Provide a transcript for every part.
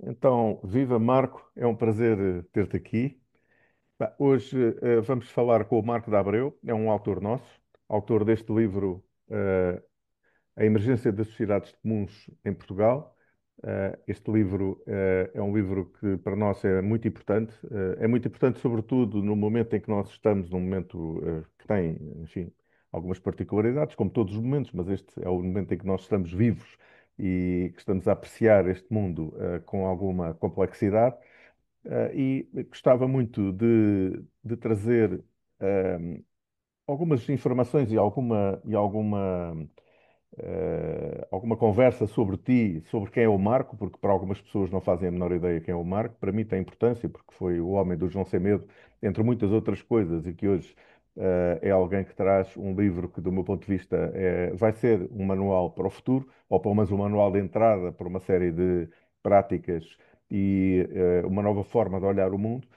Então, viva Marco, é um prazer ter-te aqui. Hoje vamos falar com o Marco da Abreu, é um autor nosso, autor deste livro A Emergência das Sociedades Comuns em Portugal. Este livro é um livro que para nós é muito importante sobretudo no momento em que nós estamos, num momento que tem, enfim, algumas particularidades, como todos os momentos, mas este é o momento em que nós estamos vivos e que estamos a apreciar este mundo com alguma complexidade. E gostava muito de trazer algumas informações e alguma conversa sobre ti, sobre quem é o Marco, porque para algumas pessoas não fazem a menor ideia quem é o Marco. Para mim tem importância, porque foi o homem do João Sem Medo, entre muitas outras coisas, e que hoje é alguém que traz um livro que, do meu ponto de vista, vai ser um manual para o futuro, ou pelo menos um manual de entrada para uma série de práticas e uma nova forma de olhar o mundo.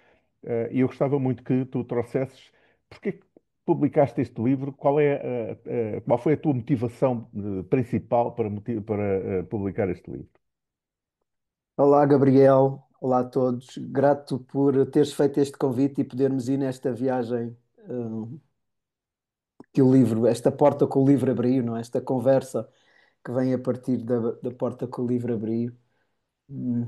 E eu gostava muito que tu trouxesses porque publicaste este livro, qual foi a tua motivação principal para publicar este livro? Olá, Gabriel. Olá a todos. Grato por teres feito este convite e podermos ir nesta viagem, que o livro, esta porta que o livro abriu, não é? Esta conversa que vem a partir da porta que o livro abriu. Hum.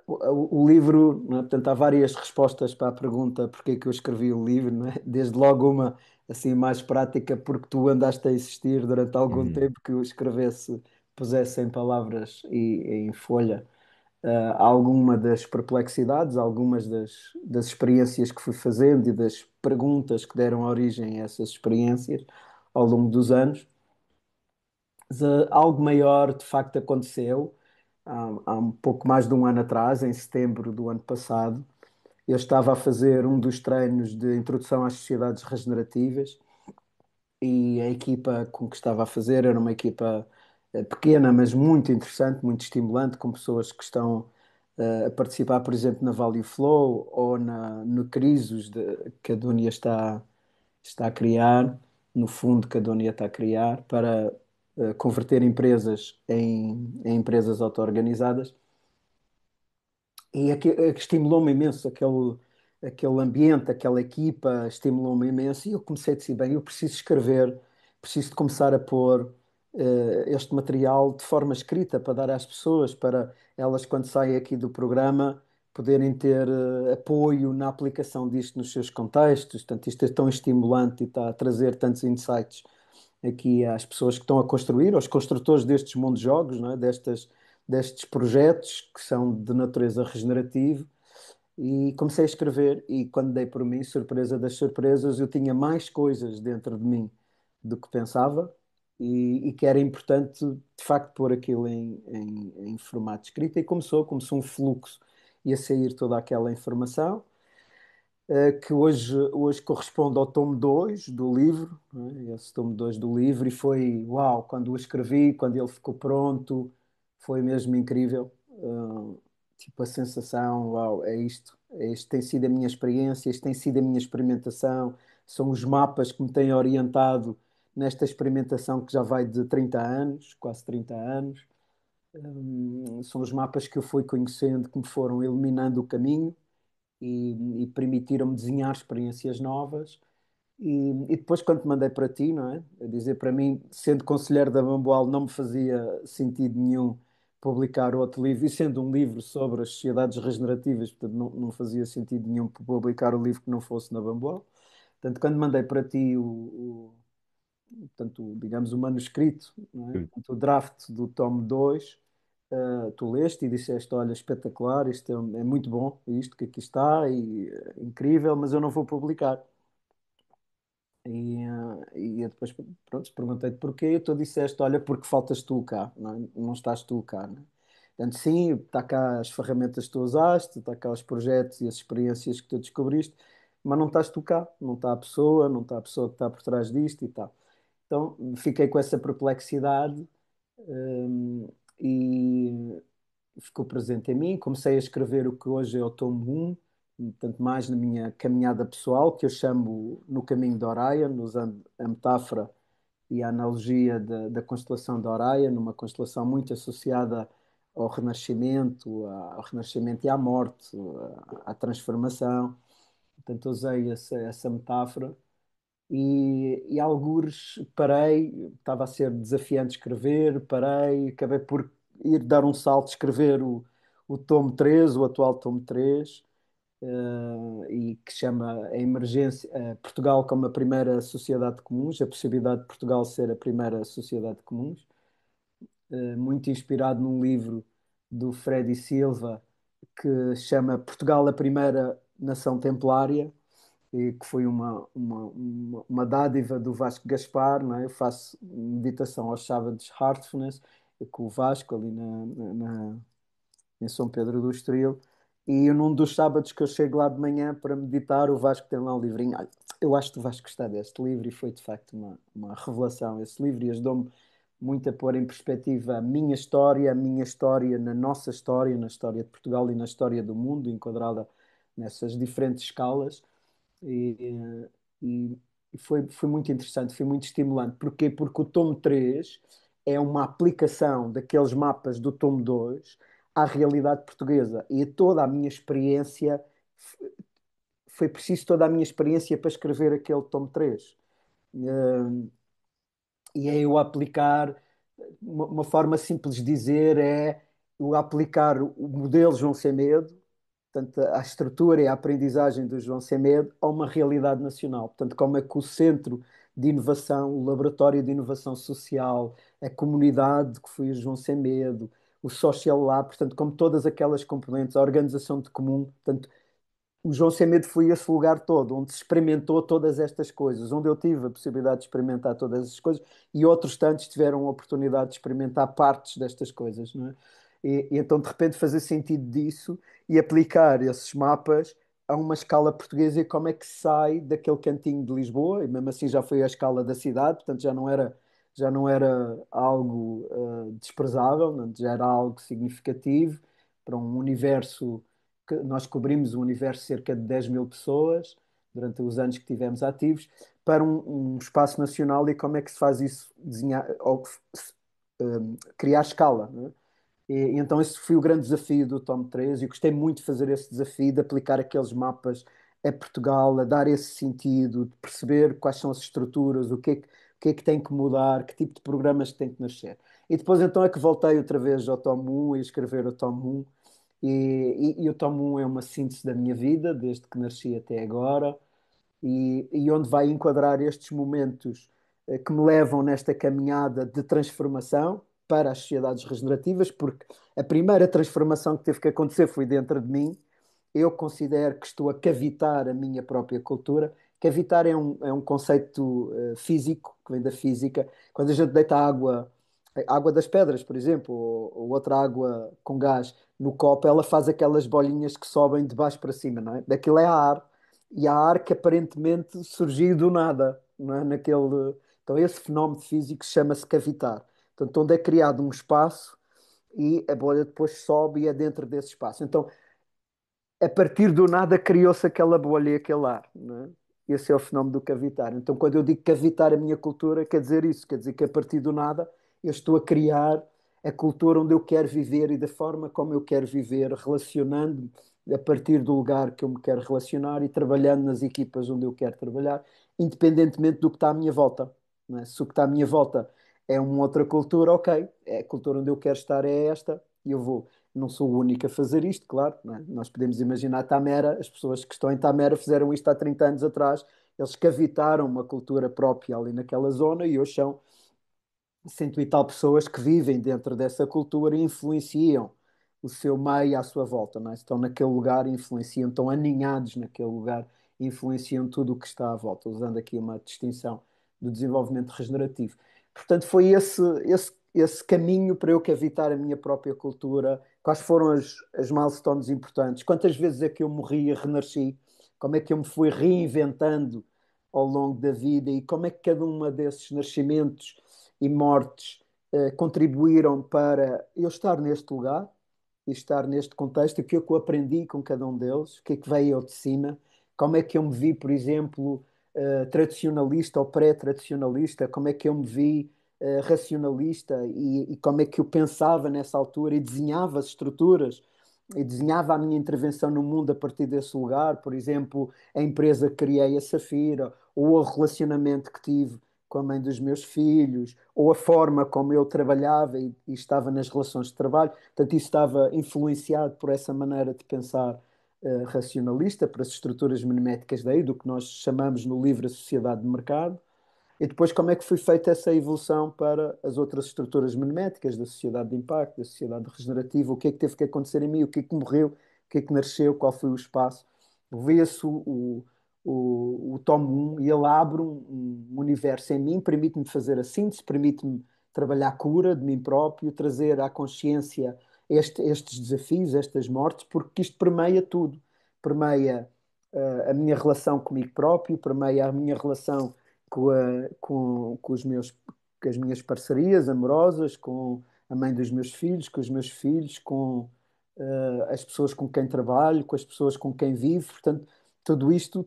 O livro, não é? Portanto, há várias respostas para a pergunta porque é que eu escrevi o livro, não é? Desde logo uma assim mais prática, porque tu andaste a insistir durante algum Uhum. tempo que eu escrevesse, pusesse em palavras e em folha alguma das perplexidades, algumas das experiências que fui fazendo e das perguntas que deram origem a essas experiências ao longo dos anos. Mas, algo maior de facto aconteceu há um pouco mais de um ano atrás, em setembro do ano passado. Eu estava a fazer um dos treinos de introdução às sociedades regenerativas e a equipa com que estava a fazer era uma equipa pequena, mas muito interessante, muito estimulante, com pessoas que estão a participar, por exemplo, na Value Flow ou no Crisos que a Dunia está a criar, no fundo que a Dunia está a criar, para converter empresas em empresas auto-organizadas. E estimulou-me imenso aquele ambiente, aquela equipa, estimulou-me imenso. E eu comecei a dizer, bem, eu preciso escrever, preciso de começar a pôr este material de forma escrita para dar às pessoas, para elas, quando saem aqui do programa, poderem ter apoio na aplicação disto nos seus contextos. Portanto, isto é tão estimulante e está a trazer tantos insights aqui às pessoas que estão a construir, aos construtores destes mundos de jogos, não é? Destes projetos que são de natureza regenerativa. E comecei a escrever, e quando dei por mim, surpresa das surpresas, eu tinha mais coisas dentro de mim do que pensava, e que era importante, de facto, pôr aquilo em formato de escrita, e começou um fluxo, e a sair toda aquela informação, que hoje corresponde ao tomo 2 do livro, não é? Esse tomo 2 do livro, e foi, uau, quando o escrevi, quando ele ficou pronto, foi mesmo incrível. Tipo, a sensação, uau, isto tem sido a minha experiência, isto tem sido a minha experimentação, são os mapas que me têm orientado nesta experimentação que já vai de 30 anos, quase 30 anos. São os mapas que eu fui conhecendo, que me foram iluminando o caminho e permitiram-me desenhar experiências novas. E depois, quando te mandei para ti, não é? A dizer para mim, sendo conselheiro da Bamboal, não me fazia sentido nenhum publicar outro livro, e sendo um livro sobre as sociedades regenerativas, portanto, não fazia sentido nenhum publicar o livro que não fosse na Bamboal. Portanto, quando mandei para ti portanto, digamos, o manuscrito, não é? Portanto, o draft do tomo 2, tu leste e disseste, olha, espetacular, isto é muito bom, isto que aqui está, e incrível, mas eu não vou publicar. E eu depois, pronto, perguntei-te porquê, e tu disseste, olha, porque faltas tu cá, não, não estás tu cá, não é? Portanto, sim, está cá as ferramentas que tu usaste, está cá os projetos e as experiências que tu descobriste, mas não estás tu cá, não está a pessoa, não está a pessoa que está por trás disto e tal. Então, fiquei com essa perplexidade, hum, e ficou presente em mim. Comecei a escrever o que hoje é o tomo 1, tanto mais na minha caminhada pessoal, que eu chamo No Caminho de Orion, usando a metáfora e a analogia da constelação de Orion, uma constelação muito associada ao renascimento, ao renascimento e à morte, à transformação. Portanto, usei essa metáfora e algures parei, estava a ser desafiante escrever, parei, acabei por ir dar um salto, escrever o tomo 3, o atual tomo 3, e que chama a emergência, Portugal como a primeira sociedade de comuns, a possibilidade de Portugal ser a primeira sociedade de comuns, muito inspirado num livro do Freddy Silva que chama Portugal a Primeira Nação Templária, e que foi uma dádiva do Vasco Gaspar, não é? Eu faço meditação aos sábados Heartfulness com o Vasco ali em São Pedro do Estoril. E num dos sábados que eu chego lá de manhã para meditar, o Vasco tem lá um livrinho. Olha, eu acho que tu vais gostar deste livro, e foi de facto uma revelação esse livro, e ajudou-me muito a pôr em perspectiva a minha história na nossa história, na história de Portugal e na história do mundo, enquadrada nessas diferentes escalas. E, e, e foi muito interessante, foi muito estimulante. Porquê? Porque o tomo 3 é uma aplicação daqueles mapas do tomo 2 à realidade portuguesa. E toda a minha experiência, foi preciso toda a minha experiência para escrever aquele tomo 3. E é eu aplicar, uma forma simples de dizer é eu aplicar o modelo João Sem Medo, portanto, a estrutura e a aprendizagem do João Sem Medo a uma realidade nacional. Portanto, como é que o centro de inovação, o laboratório de inovação social, a comunidade que foi o João Sem Medo, o Social Lab, portanto, como todas aquelas componentes, a organização de comum, portanto, o João Sem Medo foi esse lugar todo, onde se experimentou todas estas coisas, onde eu tive a possibilidade de experimentar todas essas coisas, e outros tantos tiveram a oportunidade de experimentar partes destas coisas, não é? E então, de repente, fazer sentido disso e aplicar esses mapas a uma escala portuguesa, e como é que se sai daquele cantinho de Lisboa, e mesmo assim já foi a escala da cidade, portanto já não era algo desprezável, não é? Já era algo significativo para um universo que nós cobrimos um universo de cerca de 10 mil pessoas durante os anos que tivemos ativos, para um espaço nacional, e como é que se faz isso, desenhar, ou, criar escala, não é? E então esse foi o grande desafio do Tom 3, e eu gostei muito de fazer esse desafio, de aplicar aqueles mapas a Portugal, a dar esse sentido, de perceber quais são as estruturas, o que é que tem que mudar, que tipo de programas tem que nascer. E depois então é que voltei outra vez ao Tom 1 e a escrever o Tom 1, e o Tom 1 é uma síntese da minha vida, desde que nasci até agora, e onde vai enquadrar estes momentos que me levam nesta caminhada de transformação para as sociedades regenerativas, porque a primeira transformação que teve que acontecer foi dentro de mim. Eu considero que estou a cavitar a minha própria cultura. Cavitar é um conceito físico, que vem da física. Quando a gente deita água das pedras, por exemplo, ou outra água com gás no copo, ela faz aquelas bolinhas que sobem de baixo para cima, não é? Daquilo é ar. E há ar que aparentemente surgiu do nada, não é? Então, esse fenómeno físico chama-se cavitar. Portanto, onde é criado um espaço e a bolha depois sobe e é dentro desse espaço. Então, a partir do nada criou-se aquela bolha e aquele ar, não é? Esse é o fenómeno do cavitar. Então, quando eu digo cavitar a minha cultura, quer dizer isso, quer dizer que a partir do nada eu estou a criar a cultura onde eu quero viver e da forma como eu quero viver, relacionando-me a partir do lugar que eu me quero relacionar e trabalhando nas equipas onde eu quero trabalhar, independentemente do que está à minha volta, não é? Se o que está à minha volta é uma outra cultura, ok, é a cultura onde eu quero estar é esta, e eu vou. Não sou o único a fazer isto, claro, não é? Nós podemos imaginar Tamera, as pessoas que estão em Tamera fizeram isto há 30 anos atrás, eles cavitaram uma cultura própria ali naquela zona, e hoje são cento e tal pessoas que vivem dentro dessa cultura e influenciam o seu meio à sua volta, não é? Estão naquele lugar e influenciam, estão aninhados naquele lugar e influenciam tudo o que está à volta, usando aqui uma distinção do desenvolvimento regenerativo. Portanto, foi esse caminho para eu cavitar a minha própria cultura. Quais foram as milestones importantes? Quantas vezes é que eu morri e renasci? Como é que eu me fui reinventando ao longo da vida, e como é que cada uma desses nascimentos e mortes contribuíram para eu estar neste lugar e estar neste contexto, e o que é que eu aprendi com cada um deles, o que é que veio ao de cima, como é que eu me vi, por exemplo, tradicionalista ou pré-tradicionalista, como é que eu me vi racionalista e como é que eu pensava nessa altura e desenhava as estruturas e desenhava a minha intervenção no mundo a partir desse lugar. Por exemplo, a empresa que criei, a Safira, ou o relacionamento que tive com a mãe dos meus filhos, ou a forma como eu trabalhava e estava nas relações de trabalho. Portanto, isso estava influenciado por essa maneira de pensar racionalista, para as estruturas meméticas daí, do que nós chamamos no livro a sociedade de mercado. E depois, como é que foi feita essa evolução para as outras estruturas meméticas da sociedade de impacto, da sociedade regenerativa? O que é que teve que acontecer em mim? O que é que morreu? O que é que nasceu? Qual foi o espaço? Vê-se o tomo 1 e ele abre um universo em mim, permite-me fazer a síntese, permite-me trabalhar a cura de mim próprio, trazer à consciência estes desafios, estas mortes, porque isto permeia tudo. Permeia a minha relação comigo próprio, permeia a minha relação com os meus, com as minhas parcerias amorosas, com a mãe dos meus filhos, com os meus filhos, com as pessoas com quem trabalho, com as pessoas com quem vivo. Portanto, tudo isto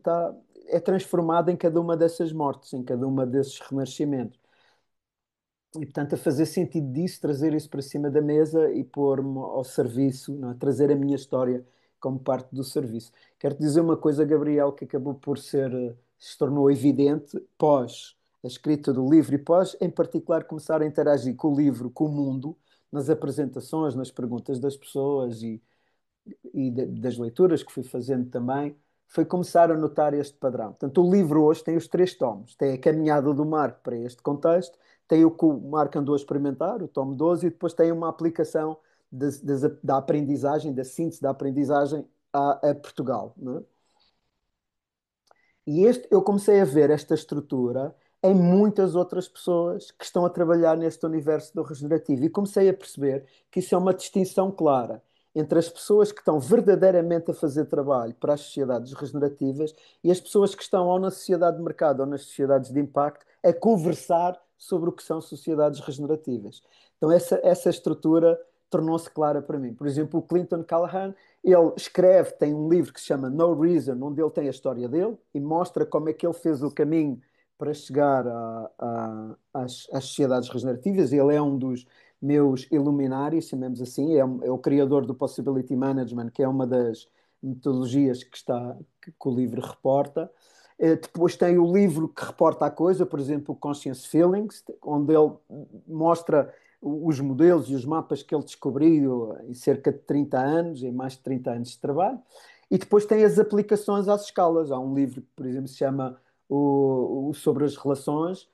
é transformado em cada uma dessas mortes, em cada uma desses renascimentos. E, portanto, a fazer sentido disso, trazer isso para cima da mesa e pôr-me ao serviço, não é? Trazer a minha história como parte do serviço. Quero-te dizer uma coisa, Gabriel, que acabou por se tornou evidente pós a escrita do livro e pós, em particular, começar a interagir com o livro, com o mundo, nas apresentações, nas perguntas das pessoas das leituras que fui fazendo também, foi começar a notar este padrão. Portanto, o livro hoje tem os três tomos. Tem a caminhada do Marco para este contexto, tem o que o Marco andou a experimentar, o tomo 12, e depois tem uma aplicação da aprendizagem, da síntese da aprendizagem a Portugal. Não é? E eu comecei a ver esta estrutura em muitas outras pessoas que estão a trabalhar neste universo do regenerativo. E comecei a perceber que isso é uma distinção clara entre as pessoas que estão verdadeiramente a fazer trabalho para as sociedades regenerativas e as pessoas que estão ou na sociedade de mercado ou nas sociedades de impacto a conversar sobre o que são sociedades regenerativas. Então, essa estrutura tornou-se clara para mim. Por exemplo, o Clinton Callahan ele escreve, tem um livro que se chama No Reason, onde ele tem a história dele e mostra como é que ele fez o caminho para chegar às sociedades regenerativas. Ele é um dos meus iluminares, chamemos assim, é o criador do Possibility Management, que é uma das metodologias que o livro reporta. Depois tem o livro que reporta a coisa, por exemplo, Conscience Feelings, onde ele mostra os modelos e os mapas que ele descobriu em cerca de 30 anos, em mais de 30 anos de trabalho, e depois tem as aplicações às escalas. Há um livro que, por exemplo, se chama Sobre as Relações,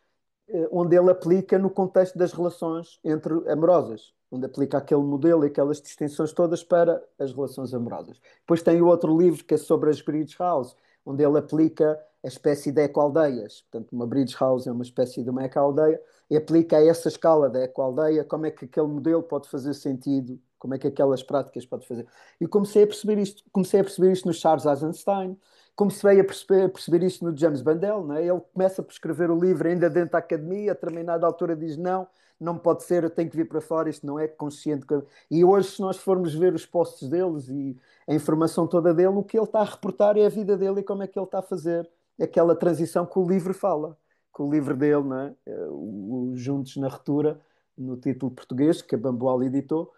onde ele aplica no contexto das relações entre amorosas, onde aplica aquele modelo e aquelas distinções todas para as relações amorosas. Depois tem o outro livro que é sobre as Bridge House, onde ele aplica a espécie de eco-aldeias. Portanto, uma Bridge House é uma espécie de uma eco-aldeia e aplica a essa escala da eco-aldeia como é que aquele modelo pode fazer sentido, como é que aquelas práticas podem fazer. E comecei a perceber isto no Charles Eisenstein, comecei a perceber isto no James Bandel, não é? Ele começa por escrever o livro ainda dentro da academia, a determinada altura diz não, não pode ser, eu tenho que vir para fora, isto não é consciente. E hoje, se nós formos ver os posts deles e a informação toda dele, o que ele está a reportar é a vida dele e como é que ele está a fazer aquela transição que o livro fala, que o livro dele, não é? O Juntos na Retura, no título português, que a Bamboal editou,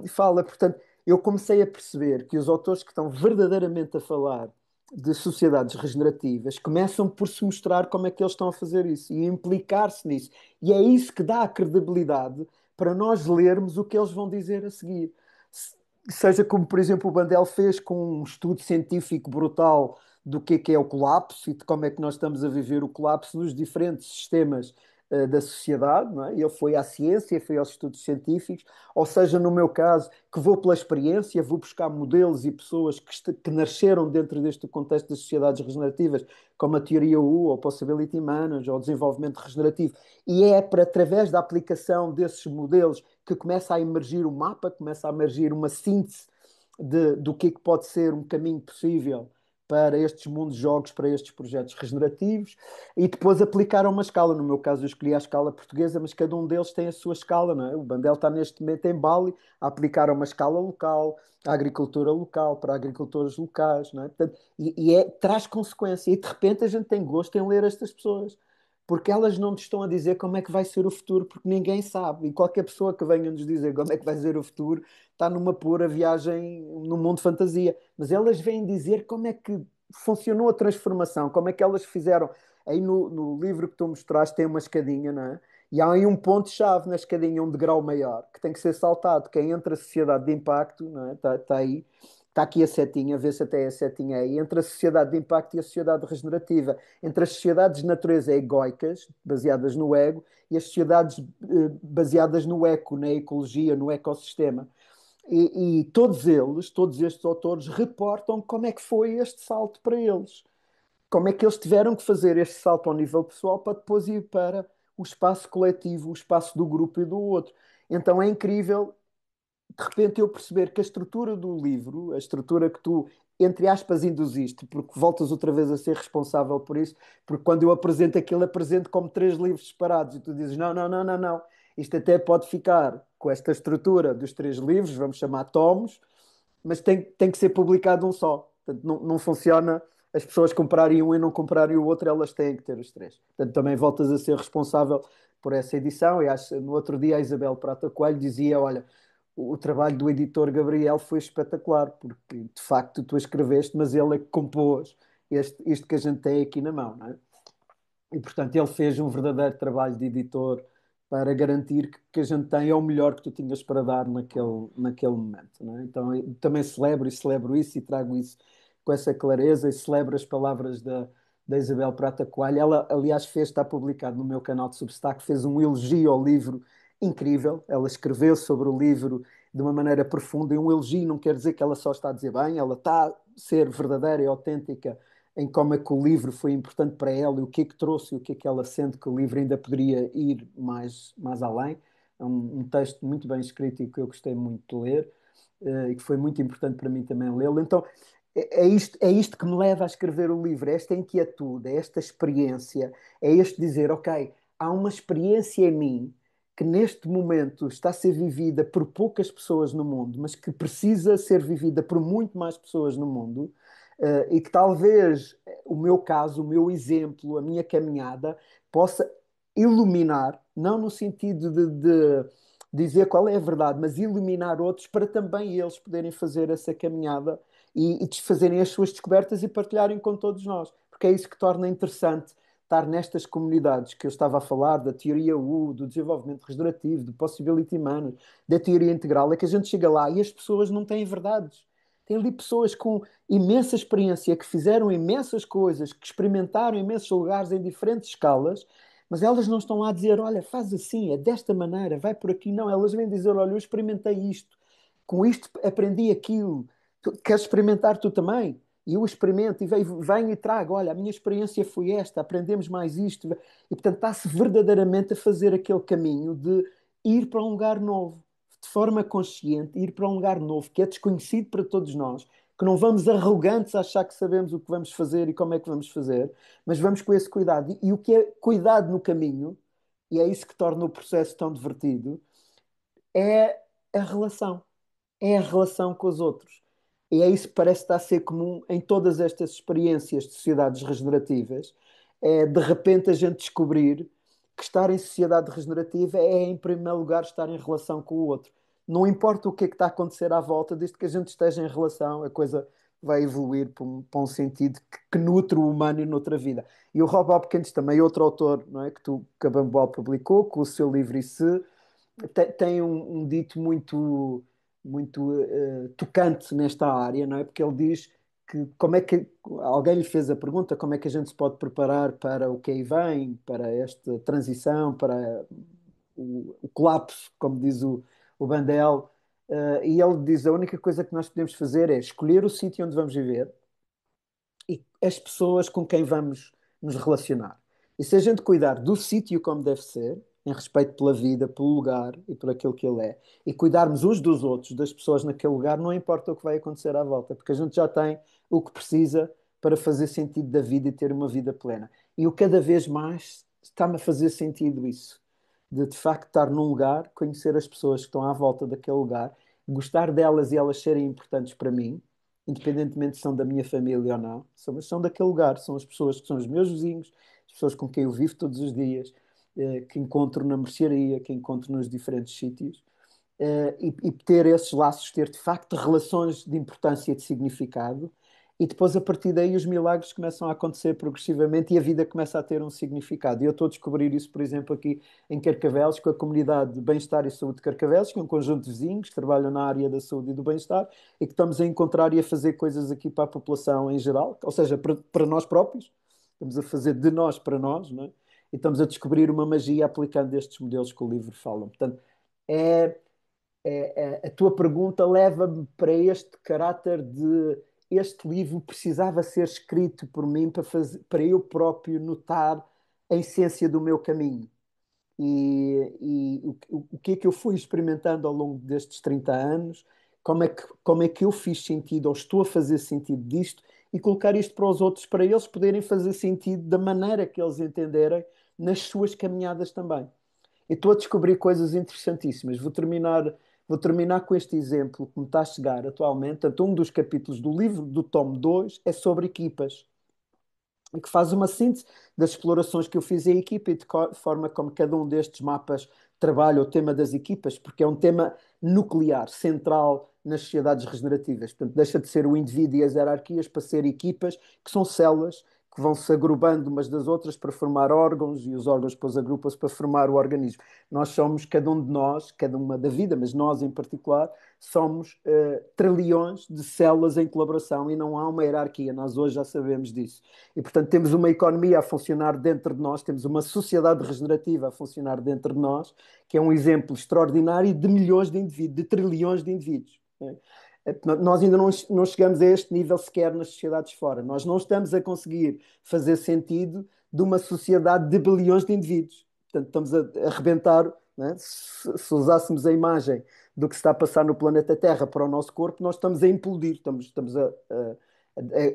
fala. Portanto, eu comecei a perceber que os autores que estão verdadeiramente a falar de sociedades regenerativas começam por se mostrar como é que eles estão a fazer isso e implicar-se nisso. E é isso que dá a credibilidade para nós lermos o que eles vão dizer a seguir. Seja como, por exemplo, o Bandel fez com um estudo científico brutal do que é o colapso e de como é que nós estamos a viver o colapso nos diferentes sistemas da sociedade, não é? Ele foi à ciência, foi aos estudos científicos, ou seja, no meu caso, que vou pela experiência, vou buscar modelos e pessoas que nasceram dentro deste contexto das sociedades regenerativas, como a teoria U, ou Possibility Manager, ou desenvolvimento regenerativo, e é através da aplicação desses modelos que começa a emergir o mapa, começa a emergir uma síntese do que pode ser um caminho possível para estes mundos de jogos, para estes projetos regenerativos, e depois aplicar a uma escala. No meu caso, eu escolhi a escala portuguesa, mas cada um deles tem a sua escala, não é? O Bandel está neste momento em Bali a aplicar a uma escala local, à agricultura local, para agricultores locais, não é? Portanto, traz consequência, e de repente a gente tem gosto em ler estas pessoas. porque elas não te estão a dizer como é que vai ser o futuro, porque ninguém sabe. E qualquer pessoa que venha nos dizer como é que vai ser o futuro está numa pura viagem no mundo de fantasia. Mas elas vêm dizer como é que funcionou a transformação, como é que elas fizeram. Aí no livro que tu mostraste tem uma escadinha, não é? E há aí um ponto-chave na escadinha, um degrau maior, que tem que ser saltado, que é entre a sociedade de impacto, não é? Está aí, está aqui a setinha, vê se até a setinha aí, entre a sociedade de impacto e a sociedade regenerativa, entre as sociedades de natureza egoicas, baseadas no ego, e as sociedades baseadas no eco, na ecologia, no ecossistema. E todos estes autores, reportam como é que foi este salto para eles. Como é que eles tiveram que fazer este salto ao nível pessoal para depois ir para o espaço coletivo, o espaço do grupo e do outro. Então é incrível, de repente, eu perceber que a estrutura do livro, a estrutura que tu, entre aspas, induziste, porque voltas outra vez a ser responsável por isso, porque quando eu apresento aquilo, apresento como três livros separados e tu dizes: não, não, não, não, não. Isto até pode ficar com esta estrutura dos três livros, vamos chamar tomos, mas tem que ser publicado um só. Portanto, não funciona as pessoas comprarem um e não comprarem o outro, elas têm que ter os três. Portanto, também voltas a ser responsável por essa edição. E acho, no outro dia a Isabel Prata Coelho dizia: olha, o trabalho do editor Gabriel foi espetacular, porque de facto tu escreveste, mas ele é que compôs isto que a gente tem aqui na mão, não é? E, portanto, ele fez um verdadeiro trabalho de editor para garantir que a gente tem é o melhor que tu tinhas para dar naquele momento. Não é? Então, eu também celebro isso e trago isso com essa clareza e celebro as palavras da Isabel Prata Coelho. Ela, aliás, está publicado no meu canal de Substack, fez um elogio ao livro incrível. Ela escreveu sobre o livro de uma maneira profunda e um elogio não quer dizer que ela só está a dizer bem, ela está a ser verdadeira e autêntica em como é que o livro foi importante para ela e o que é que trouxe e o que é que ela sente que o livro ainda poderia ir mais além. É um texto muito bem escrito e que eu gostei muito de ler e que foi muito importante para mim também lê-lo. Então, é isto que me leva a escrever o livro, é esta inquietude, é esta experiência, é este dizer, ok, há uma experiência em mim que neste momento está a ser vivida por poucas pessoas no mundo, mas que precisa ser vivida por muito mais pessoas no mundo, e que talvez o meu caso, o meu exemplo, a minha caminhada possa iluminar, não no sentido de dizer qual é a verdade, mas iluminar outros para também eles poderem fazer essa caminhada e fazerem as suas descobertas e partilharem com todos nós, porque é isso que torna interessante estar nestas comunidades que eu estava a falar, da teoria U, do desenvolvimento regenerativo, do possibility management, da teoria integral, é que a gente chega lá e as pessoas não têm verdades. Tem ali pessoas com imensa experiência, que fizeram imensas coisas, que experimentaram imensos lugares em diferentes escalas, mas elas não estão lá a dizer, olha, faz assim, é desta maneira, vai por aqui. Não, elas vêm dizer, olha, eu experimentei isto, com isto aprendi aquilo, queres experimentar tu também? E eu experimento e venho e trago, olha, a minha experiência foi esta, aprendemos mais isto. E portanto está-se verdadeiramente a fazer aquele caminho de ir para um lugar novo, de forma consciente, ir para um lugar novo, que é desconhecido para todos nós, que não vamos arrogantes a achar que sabemos o que vamos fazer e como é que vamos fazer, mas vamos com esse cuidado. E o que é cuidado no caminho, e é isso que torna o processo tão divertido, é a relação. É a relação com os outros. E é isso que parece estar a ser comum em todas estas experiências de sociedades regenerativas. É de repente a gente descobrir que estar em sociedade regenerativa é, em primeiro lugar, estar em relação com o outro. Não importa o que é que está a acontecer à volta, desde que a gente esteja em relação, a coisa vai evoluir para um sentido que nutre o humano e noutra vida. E o Rob Hopkins, também outro autor, não é, que a Bambual publicou, com o seu livro E Se, tem um dito muito tocante nesta área, não é? Porque ele diz que como é que alguém lhe fez a pergunta como é que a gente se pode preparar para o que aí vem, para esta transição, para o colapso, como diz o Bandel, e ele diz a única coisa que nós podemos fazer é escolher o sítio onde vamos viver e as pessoas com quem vamos nos relacionar. E se a gente cuidar do sítio como deve ser, em respeito pela vida, pelo lugar e por aquilo que ele é, e cuidarmos uns dos outros, das pessoas naquele lugar, não importa o que vai acontecer à volta, porque a gente já tem o que precisa para fazer sentido da vida e ter uma vida plena. E o cada vez mais está-me a fazer sentido isso, de facto estar num lugar, conhecer as pessoas que estão à volta daquele lugar, gostar delas e elas serem importantes para mim, independentemente se são da minha família ou não, são daquele lugar, são as pessoas que são os meus vizinhos, as pessoas com quem eu vivo todos os dias, que encontro na mercearia, que encontro nos diferentes sítios, e ter esses laços, ter de facto relações de importância e de significado, e depois a partir daí os milagres começam a acontecer progressivamente e a vida começa a ter um significado. E eu estou a descobrir isso, por exemplo, aqui em Carcavelos, com a comunidade de Bem-Estar e Saúde de Carcavelos, que é um conjunto de vizinhos que trabalham na área da saúde e do bem-estar, e que estamos a encontrar e a fazer coisas aqui para a população em geral, ou seja, para nós próprios, estamos a fazer de nós para nós, não é? E estamos a descobrir uma magia aplicando estes modelos que o livro fala. Portanto, é, a tua pergunta leva-me para este caráter de este livro precisava ser escrito por mim para eu próprio notar a essência do meu caminho. O que é que eu fui experimentando ao longo destes 30 anos, como é que eu fiz sentido, ou estou a fazer sentido disto, e colocar isto para os outros, para eles poderem fazer sentido da maneira que eles entenderem nas suas caminhadas também. E estou a descobrir coisas interessantíssimas. Vou terminar com este exemplo que me está a chegar atualmente. Portanto, um dos capítulos do livro, do tomo 2 é sobre equipas, e que faz uma síntese das explorações que eu fiz em equipa e de forma como cada um destes mapas trabalha o tema das equipas, porque é um tema nuclear, central nas sociedades regenerativas. Portanto, deixa de ser o indivíduo e as hierarquias para ser equipas, que são células que vão se agrupando umas das outras para formar órgãos, e os órgãos depois agrupam-se para formar o organismo. Nós somos, cada um de nós, cada uma da vida, mas nós em particular, somos trilhões de células em colaboração e não há uma hierarquia. Nós hoje já sabemos disso. E, portanto, temos uma economia a funcionar dentro de nós, temos uma sociedade regenerativa a funcionar dentro de nós, que é um exemplo extraordinário de milhões de indivíduos, de trilhões de indivíduos. Né? Nós ainda não chegamos a este nível sequer nas sociedades fora. Nós não estamos a conseguir fazer sentido de uma sociedade de bilhões de indivíduos. Portanto, estamos a arrebentar. Né? Se usássemos a imagem do que se está a passar no planeta Terra para o nosso corpo, nós estamos a implodir, estamos a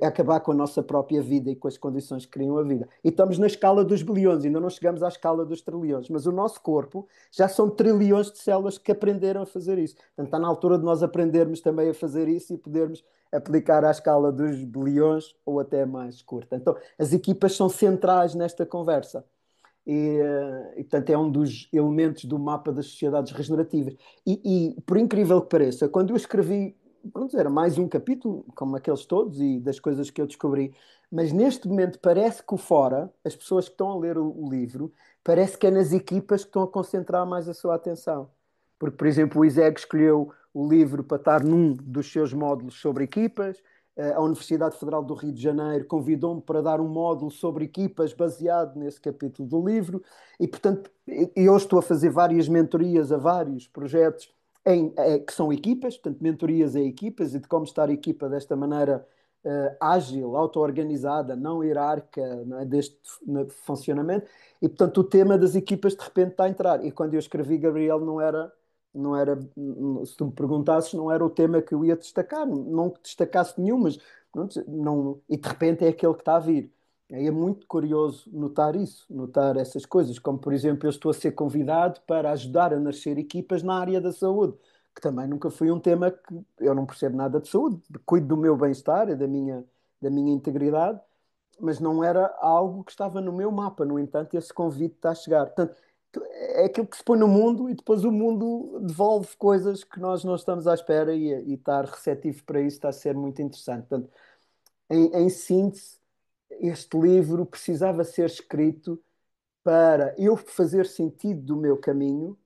acabar com a nossa própria vida e com as condições que criam a vida. E estamos na escala dos bilhões, ainda não chegamos à escala dos trilhões, mas o nosso corpo já são trilhões de células que aprenderam a fazer isso. Portanto, está na altura de nós aprendermos também a fazer isso e podermos aplicar à escala dos bilhões ou até mais curta. Então, as equipas são centrais nesta conversa. Portanto, é um dos elementos do mapa das sociedades regenerativas. Por incrível que pareça, quando eu escrevi, pronto, era mais um capítulo, como aqueles todos, e das coisas que eu descobri, mas neste momento parece que o fora, as pessoas que estão a ler o livro, parece que é nas equipas que estão a concentrar mais a sua atenção. Porque, por exemplo, o ISEG escolheu o livro para estar num dos seus módulos sobre equipas. A Universidade Federal do Rio de Janeiro convidou-me para dar um módulo sobre equipas baseado nesse capítulo do livro e, portanto, eu estou a fazer várias mentorias a vários projetos que são equipas, portanto, mentorias a equipas e de como estar a equipa desta maneira ágil, auto-organizada, não hierárquica, não é, deste funcionamento. E, portanto, o tema das equipas de repente está a entrar. E quando eu escrevi Gabriel, não era, se tu me perguntasses, não era o tema que eu ia destacar, não que destacasse nenhum, mas pronto, não, e de repente é aquele que está a vir. Aí é muito curioso notar isso, notar essas coisas, como por exemplo, eu estou a ser convidado para ajudar a nascer equipas na área da saúde, que também nunca foi um tema que eu não percebo nada de saúde, cuido do meu bem-estar e da minha integridade, mas não era algo que estava no meu mapa. No entanto, esse convite está a chegar. Portanto, é aquilo que se põe no mundo e depois o mundo devolve coisas que nós não estamos à espera e estar receptivo para isso está a ser muito interessante. Portanto, em síntese, este livro precisava ser escrito para eu fazer sentido do meu caminho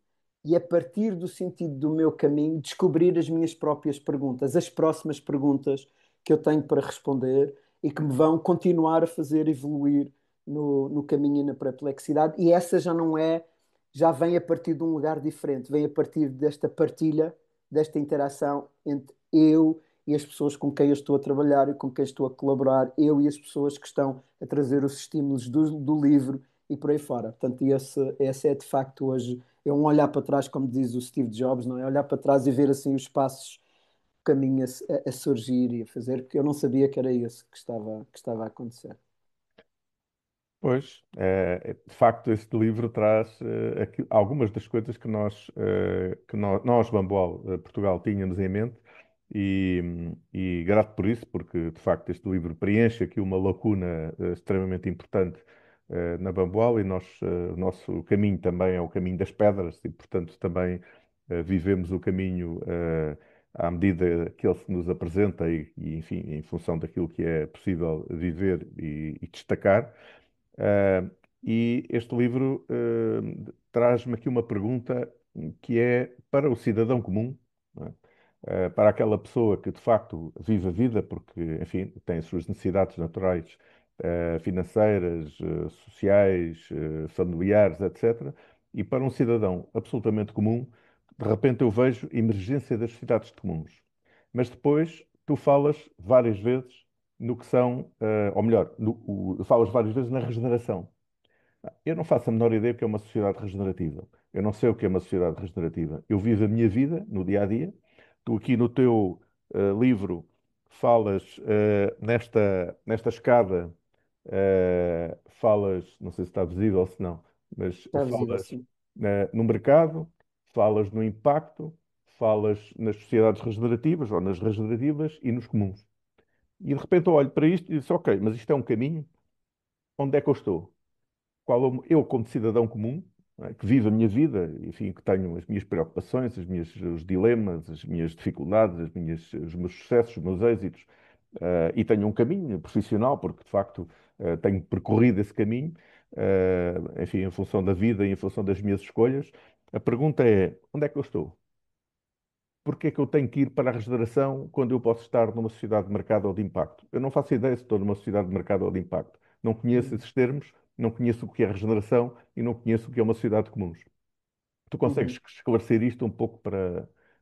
e, a partir do sentido do meu caminho, descobrir as minhas próprias perguntas, as próximas perguntas que eu tenho para responder e que me vão continuar a fazer evoluir no caminho e na perplexidade. E essa já não é, já vem a partir de um lugar diferente, vem a partir desta partilha, desta interação entre eu e as pessoas com quem eu estou a trabalhar e com quem estou a colaborar, eu e as pessoas que estão a trazer os estímulos do livro e por aí fora. Portanto, esse é de facto hoje, é um olhar para trás, como diz o Steve Jobs, não é? Olhar para trás e ver assim os passos, o caminho a surgir e a fazer, porque eu não sabia que era esse que estava a acontecer. Pois, de facto, este livro traz algumas das coisas que nós, Bamboal, Portugal, tínhamos em mente e grato por isso, porque de facto este livro preenche aqui uma lacuna extremamente importante na Bamboal e o nosso caminho também é o caminho das pedras e, portanto, também vivemos o caminho à medida que ele se nos apresenta enfim, em função daquilo que é possível viver e destacar. Uh, e este livro traz-me aqui uma pergunta que é para o cidadão comum, não é? Para aquela pessoa que de facto vive a vida, porque, enfim, tem as suas necessidades naturais, financeiras, sociais, familiares, etc. E para um cidadão absolutamente comum, de repente eu vejo emergência das cidades comuns. Mas depois tu falas várias vezes no que são, ou melhor, falas várias vezes na regeneração. Eu não faço a menor ideia do que é uma sociedade regenerativa. Eu não sei o que é uma sociedade regenerativa. Eu vivo a minha vida no dia a dia. Tu aqui no teu livro falas nesta escada, falas, não sei se está visível ou se não, mas Está visível, falas sim. no mercado, falas no impacto, falas nas sociedades regenerativas ou nas regenerativas e nos comuns. E de repente eu olho para isto e disse, ok, mas isto é um caminho, onde é que eu estou? Eu como cidadão comum, não é, que vivo a minha vida, enfim, que tenho as minhas preocupações, os dilemas, as minhas dificuldades, os meus sucessos, os meus êxitos, e tenho um caminho profissional, porque de facto tenho percorrido esse caminho, enfim, em função da vida e em função das minhas escolhas. A pergunta é, onde é que eu estou? Porque é que eu tenho que ir para a regeneração quando eu posso estar numa sociedade de mercado ou de impacto? Eu não faço ideia se estou numa sociedade de mercado ou de impacto. Não conheço Uhum. esses termos, não conheço o que é regeneração e não conheço o que é uma sociedade de comuns. Tu consegues Uhum. esclarecer isto um pouco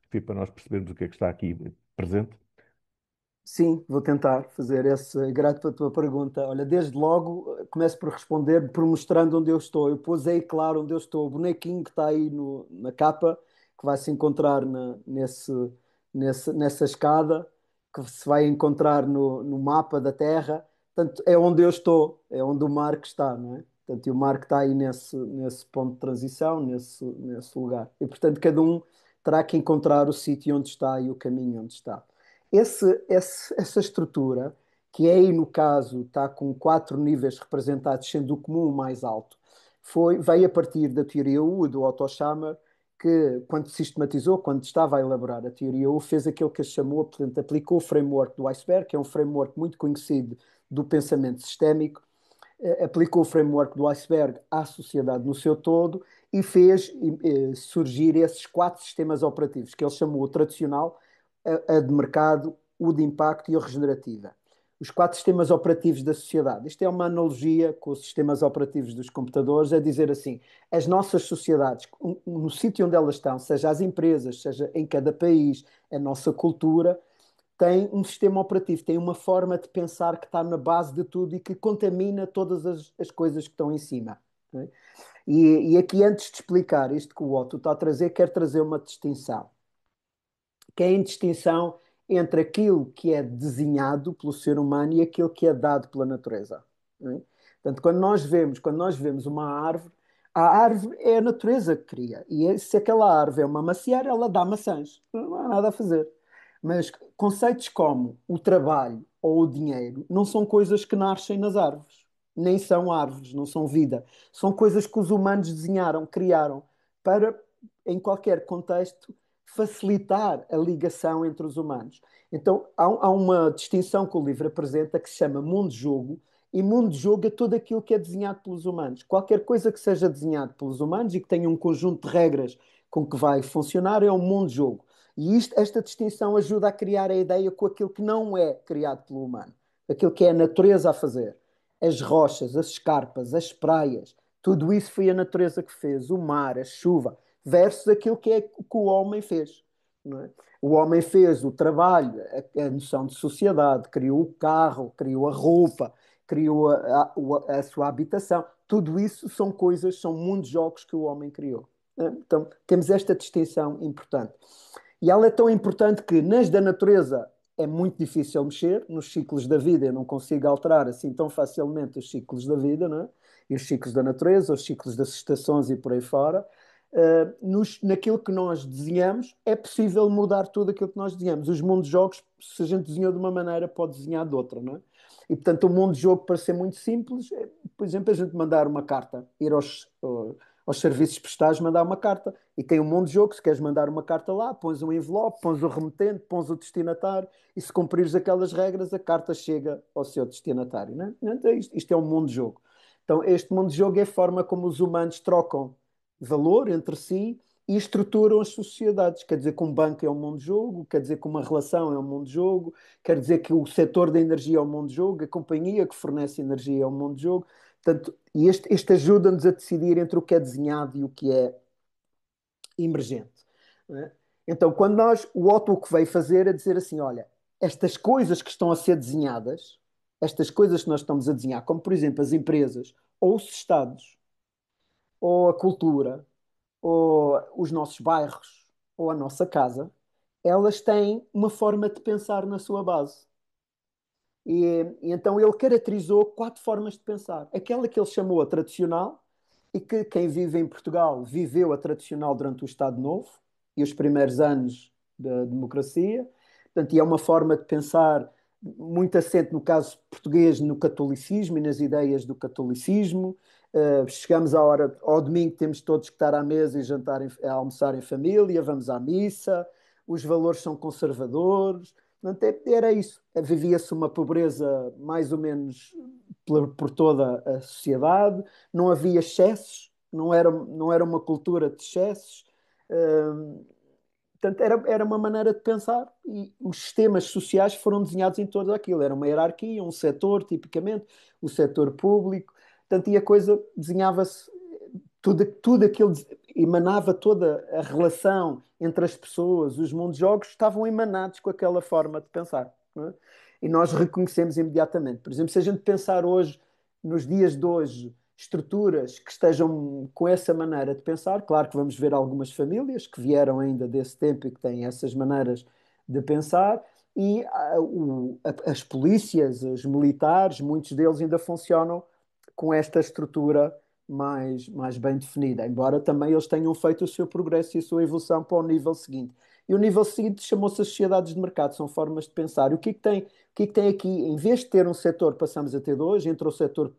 enfim, para nós percebermos o que é que está aqui presente? Sim, vou tentar fazer esse. Grato pela tua pergunta. Olha, desde logo começo por responder por mostrando onde eu estou. Eu pus aí claro onde eu estou. O bonequinho que está aí na capa, que vai se encontrar nessa escada, que se vai encontrar no mapa da Terra. Portanto, é onde eu estou, é onde o Marco está, não é? Portanto, e o Marco está aí nesse ponto de transição, nesse lugar. E, portanto, cada um terá que encontrar o sítio onde está e o caminho onde está. Essa estrutura, que é aí no caso está com quatro níveis representados, sendo o comum o mais alto, veio a partir da teoria U do Otto Schammer, que quando sistematizou, quando estava a elaborar a teoria U, fez aquilo que se chamou, portanto, aplicou o framework do iceberg, que é um framework muito conhecido do pensamento sistémico, aplicou o framework do iceberg à sociedade no seu todo e fez surgir esses quatro sistemas operativos, que ele chamou o tradicional, a de mercado, o de impacto e a regenerativa. Os quatro sistemas operativos da sociedade. Isto é uma analogia com os sistemas operativos dos computadores, é dizer assim, as nossas sociedades, no sítio onde elas estão, seja as empresas, seja em cada país, a nossa cultura, tem um sistema operativo, tem uma forma de pensar que está na base de tudo e que contamina todas as coisas que estão em cima. Né? E aqui, antes de explicar isto que o Otto está a trazer, quero trazer uma distinção, que é a distinção entre aquilo que é desenhado pelo ser humano e aquilo que é dado pela natureza. Né? Portanto, quando nós vemos uma árvore, a árvore é a natureza que cria. E se aquela árvore é uma macieira, ela dá maçãs. Não há nada a fazer. Mas conceitos como o trabalho ou o dinheiro não são coisas que nascem nas árvores. Nem são árvores, não são vida. São coisas que os humanos desenharam, criaram, para, em qualquer contexto, facilitar a ligação entre os humanos. Então, há uma distinção que o livro apresenta que se chama mundo-jogo, e mundo-jogo é tudo aquilo que é desenhado pelos humanos. Qualquer coisa que seja desenhado pelos humanos e que tenha um conjunto de regras com que vai funcionar é um mundo-jogo. E esta distinção ajuda a criar a ideia com aquilo que não é criado pelo humano, aquilo que é a natureza a fazer. As rochas, as escarpas, as praias, tudo isso foi a natureza que fez, o mar, a chuva, versus aquilo que o homem fez. Não é? O homem fez o trabalho, a noção de sociedade, criou o carro, criou a roupa, criou a sua habitação. Tudo isso são coisas, são mundos jogos que o homem criou. Então, temos esta distinção importante. E ela é tão importante que nas da natureza é muito difícil mexer, nos ciclos da vida eu não consigo alterar assim tão facilmente os ciclos da vida, não é? E os ciclos da natureza, os ciclos das estações e por aí fora. Naquilo que nós desenhamos, é possível mudar tudo aquilo que nós desenhamos. Os mundos de jogos, se a gente desenhou de uma maneira, pode desenhar de outra, não é? E, portanto, o mundo de jogo, para ser muito simples, é, por exemplo, a gente mandar uma carta, ir aos serviços postais, mandar uma carta. E tem um mundo de jogo, se queres mandar uma carta lá, pões um envelope, pões o remetente, pões o destinatário, e se cumprires aquelas regras, a carta chega ao seu destinatário, né? Então, isto é um mundo de jogo. Então, este mundo de jogo é a forma como os humanos trocam valor entre si e estruturam as sociedades. Quer dizer que um banco é um mundo de jogo, quer dizer que uma relação é um mundo de jogo, quer dizer que o setor da energia é um mundo de jogo, a companhia que fornece energia é um mundo de jogo. Portanto, e este ajuda-nos a decidir entre o que é desenhado e o que é emergente. Não é? Então, quando o Otto o que veio fazer é dizer assim: olha, estas coisas que estão a ser desenhadas, estas coisas que nós estamos a desenhar, como por exemplo as empresas, ou os Estados, ou a cultura, ou os nossos bairros, ou a nossa casa, elas têm uma forma de pensar na sua base. E então ele caracterizou quatro formas de pensar. Aquela que ele chamou a tradicional, e que quem vive em Portugal viveu a tradicional durante o Estado Novo e os primeiros anos da democracia. Portanto, e é uma forma de pensar muito assente, no caso português, no catolicismo e nas ideias do catolicismo. Chegamos à hora, ao domingo temos todos que estar à mesa e jantar, a almoçar em família, vamos à missa, os valores são conservadores. Portanto, era isso. Vivia-se uma pobreza mais ou menos por toda a sociedade, não havia excessos, não era uma cultura de excessos. Hum, Portanto, era uma maneira de pensar e os sistemas sociais foram desenhados em torno daquilo. Era uma hierarquia, um setor, tipicamente, o setor público. Portanto, e a coisa desenhava-se, tudo aquilo emanava toda a relação entre as pessoas, os mundos de jogos estavam emanados com aquela forma de pensar. Não é? E nós reconhecemos imediatamente. Por exemplo, se a gente pensar hoje, nos dias de hoje, estruturas que estejam com essa maneira de pensar, claro que vamos ver algumas famílias que vieram ainda desse tempo e que têm essas maneiras de pensar, e as polícias, os militares, muitos deles ainda funcionam com esta estrutura mais bem definida, embora também eles tenham feito o seu progresso e a sua evolução para o nível seguinte. E o nível seguinte chamou-se as sociedades de mercado, são formas de pensar. E o que é que tem aqui? Em vez de ter um setor, passamos a ter dois, entre o setor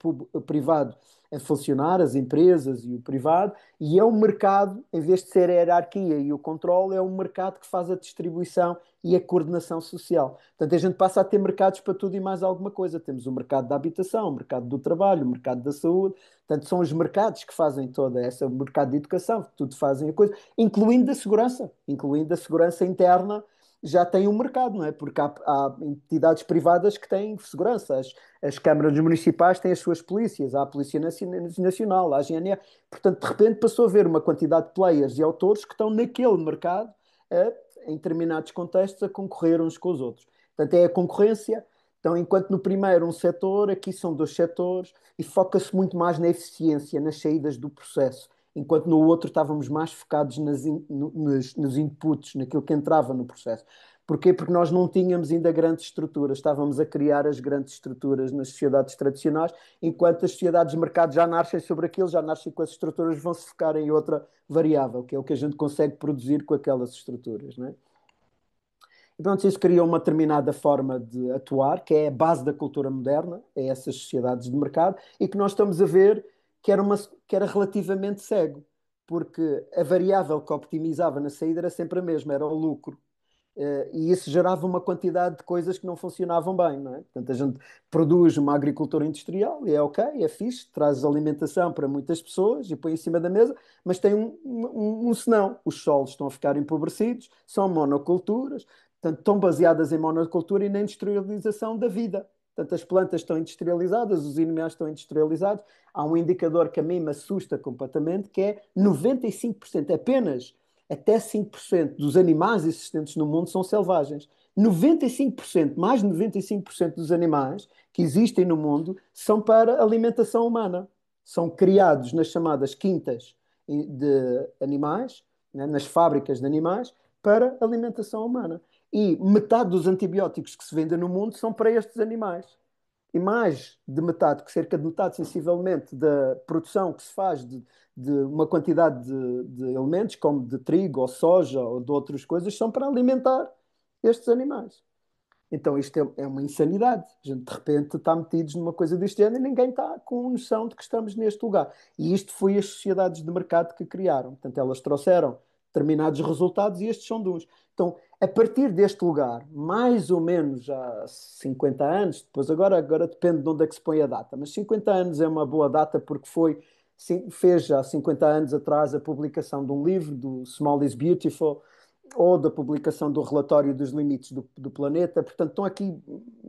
privado a funcionar, as empresas e o privado, e é um mercado, em vez de ser a hierarquia e o controle, é um mercado que faz a distribuição e a coordenação social. Portanto, a gente passa a ter mercados para tudo e mais alguma coisa. Temos o mercado da habitação, o mercado do trabalho, o mercado da saúde. Portanto, são os mercados que fazem toda essa, o mercado de educação, que tudo fazem a coisa, incluindo a segurança interna, já tem um mercado, não é? Porque há entidades privadas que têm segurança, as câmaras municipais têm as suas polícias, há a Polícia Nacional, há a GNR. Portanto, de repente passou a haver uma quantidade de players e autores que estão naquele mercado, eh, em determinados contextos, a concorrer uns com os outros. Portanto, é a concorrência. Então, enquanto no primeiro um setor, aqui são dois setores, e foca-se muito mais na eficiência, nas saídas do processo, enquanto no outro estávamos mais focados nos inputs, naquilo que entrava no processo. Porquê? Porque nós não tínhamos ainda grandes estruturas, estávamos a criar as grandes estruturas nas sociedades tradicionais, enquanto as sociedades de mercado já nascem sobre aquilo, já nascem com as estruturas, vão se focar em outra variável, que é o que a gente consegue produzir com aquelas estruturas, não é? E pronto, isso criou uma determinada forma de atuar, que é a base da cultura moderna, é essas sociedades de mercado, e que nós estamos a ver que era relativamente cego, porque a variável que optimizava na saída era sempre a mesma, era o lucro. E isso gerava uma quantidade de coisas que não funcionavam bem, não é? Portanto, a gente produz uma agricultura industrial e é ok, é fixe, traz alimentação para muitas pessoas e põe em cima da mesa, mas tem um senão. Os solos estão a ficar empobrecidos, são monoculturas, portanto, estão baseadas em monocultura e na industrialização da vida. Portanto, as plantas estão industrializadas, os animais estão industrializados. Há um indicador que a mim me assusta completamente, que é 95%, apenas até 5% dos animais existentes no mundo são selvagens. 95%, mais de 95% dos animais que existem no mundo são para alimentação humana. São criados nas chamadas quintas de animais, né, nas fábricas de animais, para alimentação humana. E metade dos antibióticos que se vendem no mundo são para estes animais. E mais de metade, que cerca de metade sensivelmente da produção que se faz de uma quantidade de elementos, como de trigo ou soja ou de outras coisas, são para alimentar estes animais. Então isto é uma insanidade. A gente de repente está metidos numa coisa deste género e ninguém está com noção de que estamos neste lugar. E isto foi as sociedades de mercado que criaram. Portanto, elas trouxeram determinados resultados e estes são de uns. Então, a partir deste lugar, mais ou menos há 50 anos, depois agora depende de onde é que se põe a data, mas 50 anos é uma boa data porque foi, sim, fez já 50 anos atrás a publicação de um livro, do Small is Beautiful, ou da publicação do relatório dos limites do planeta. Portanto, estão aqui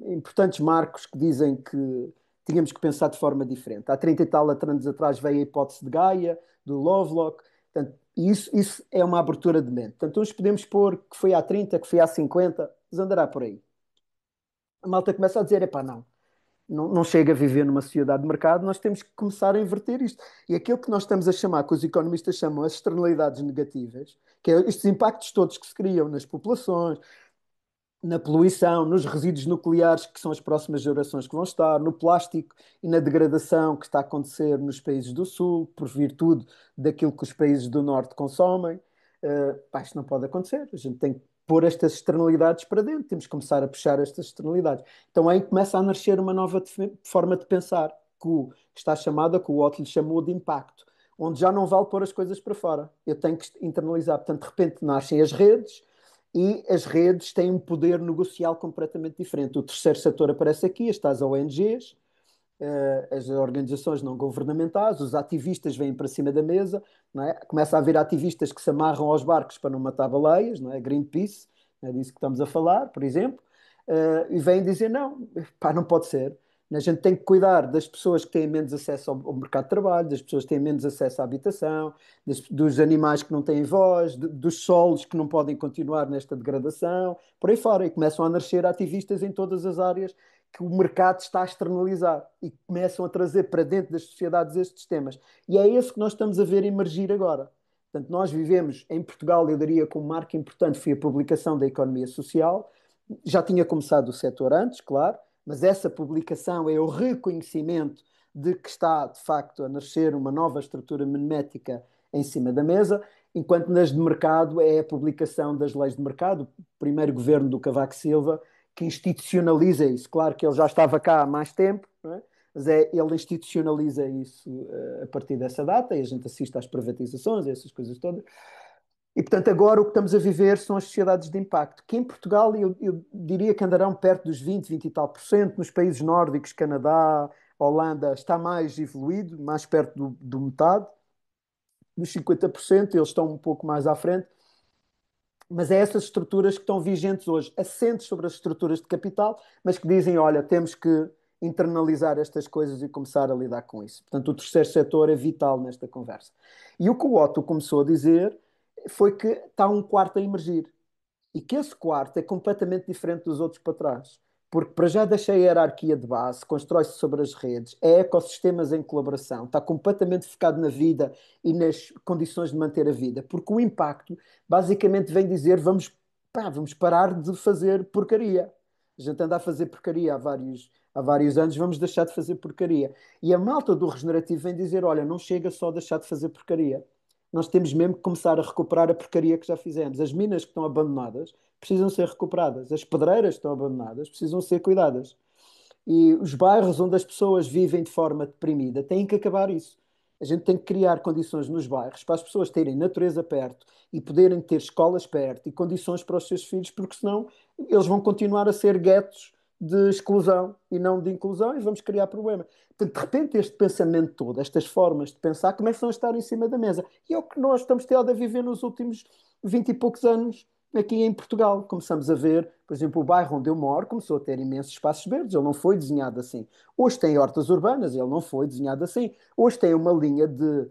importantes marcos que dizem que tínhamos que pensar de forma diferente. Há 30 e tal anos atrás veio a hipótese de Gaia, do Lovelock. Portanto, isso é uma abertura de mente. Portanto, uns podemos pôr que foi há 30, que foi há 50, mas andará por aí. A malta começa a dizer, epá, não chega a viver numa sociedade de mercado, nós temos que começar a inverter isto. E aquilo que nós estamos a chamar, que os economistas chamam as externalidades negativas, que é estes impactos todos que se criam nas populações, na poluição, nos resíduos nucleares, que são as próximas gerações que vão estar, no plástico e na degradação que está a acontecer nos países do Sul, por virtude daquilo que os países do Norte consomem. Pá, isto não pode acontecer. A gente tem que pôr estas externalidades para dentro, temos que começar a puxar estas externalidades. Então aí começa a nascer uma nova forma de pensar, que está chamada, que o Otto lhe chamou de impacto, onde já não vale pôr as coisas para fora. Eu tenho que internalizar. Portanto, de repente nascem as redes, e as redes têm um poder negocial completamente diferente. O terceiro setor aparece aqui, estas ONGs, as organizações não governamentais, os ativistas vêm para cima da mesa, não é? Começa a haver ativistas que se amarram aos barcos para não matar baleias, não é? Greenpeace, é disso que estamos a falar, por exemplo, e vêm dizer, não, pá, não pode ser. A gente tem que cuidar das pessoas que têm menos acesso ao mercado de trabalho, das pessoas que têm menos acesso à habitação, dos animais que não têm voz, dos solos que não podem continuar nesta degradação, por aí fora. E começam a nascer ativistas em todas as áreas que o mercado está a externalizar e começam a trazer para dentro das sociedades estes temas. E é esse que nós estamos a ver emergir agora. Portanto, nós vivemos em Portugal, eu diria que um marco importante foi a publicação da economia social. Já tinha começado o setor antes, claro, mas essa publicação é o reconhecimento de que está, de facto, a nascer uma nova estrutura memética em cima da mesa, enquanto nas de mercado é a publicação das leis de mercado, o primeiro governo do Cavaco Silva, que institucionaliza isso. Claro que ele já estava cá há mais tempo, não é? Mas ele institucionaliza isso a partir dessa data e a gente assiste às privatizações, essas coisas todas. E, portanto, agora o que estamos a viver são as sociedades de impacto, que em Portugal eu diria que andarão perto dos 20, 20 e tal por cento, nos países nórdicos, Canadá, Holanda, está mais evoluído, mais perto do metade, dos 50%, eles estão um pouco mais à frente, mas é essas estruturas que estão vigentes hoje, assentes sobre as estruturas de capital, mas que dizem, olha, temos que internalizar estas coisas e começar a lidar com isso. Portanto, o terceiro setor é vital nesta conversa. E o que o Otto começou a dizer foi que está um quarto a emergir e que esse quarto é completamente diferente dos outros para trás. Porque para já deixei a hierarquia de base, constrói-se sobre as redes, é ecossistemas em colaboração, está completamente focado na vida e nas condições de manter a vida. Porque o impacto basicamente vem dizer vamos, pá, vamos parar de fazer porcaria. A gente anda a fazer porcaria há vários anos, vamos deixar de fazer porcaria. E a malta do regenerativo vem dizer: olha, não chega só a deixar de fazer porcaria, nós temos mesmo que começar a recuperar a porcaria que já fizemos. As minas que estão abandonadas precisam ser recuperadas, as pedreiras que estão abandonadas precisam ser cuidadas. E os bairros onde as pessoas vivem de forma deprimida têm que acabar isso. A gente tem que criar condições nos bairros para as pessoas terem natureza perto e poderem ter escolas perto e condições para os seus filhos, porque senão eles vão continuar a ser guetos de exclusão e não de inclusão e vamos criar problema. Portanto, de repente, este pensamento todo, estas formas de pensar, começam a estar em cima da mesa. E é o que nós estamos tendo a viver nos últimos 20 e poucos anos aqui em Portugal. Começamos a ver, por exemplo, o bairro onde eu moro começou a ter imensos espaços verdes, ele não foi desenhado assim. Hoje tem hortas urbanas, ele não foi desenhado assim. Hoje tem uma linha de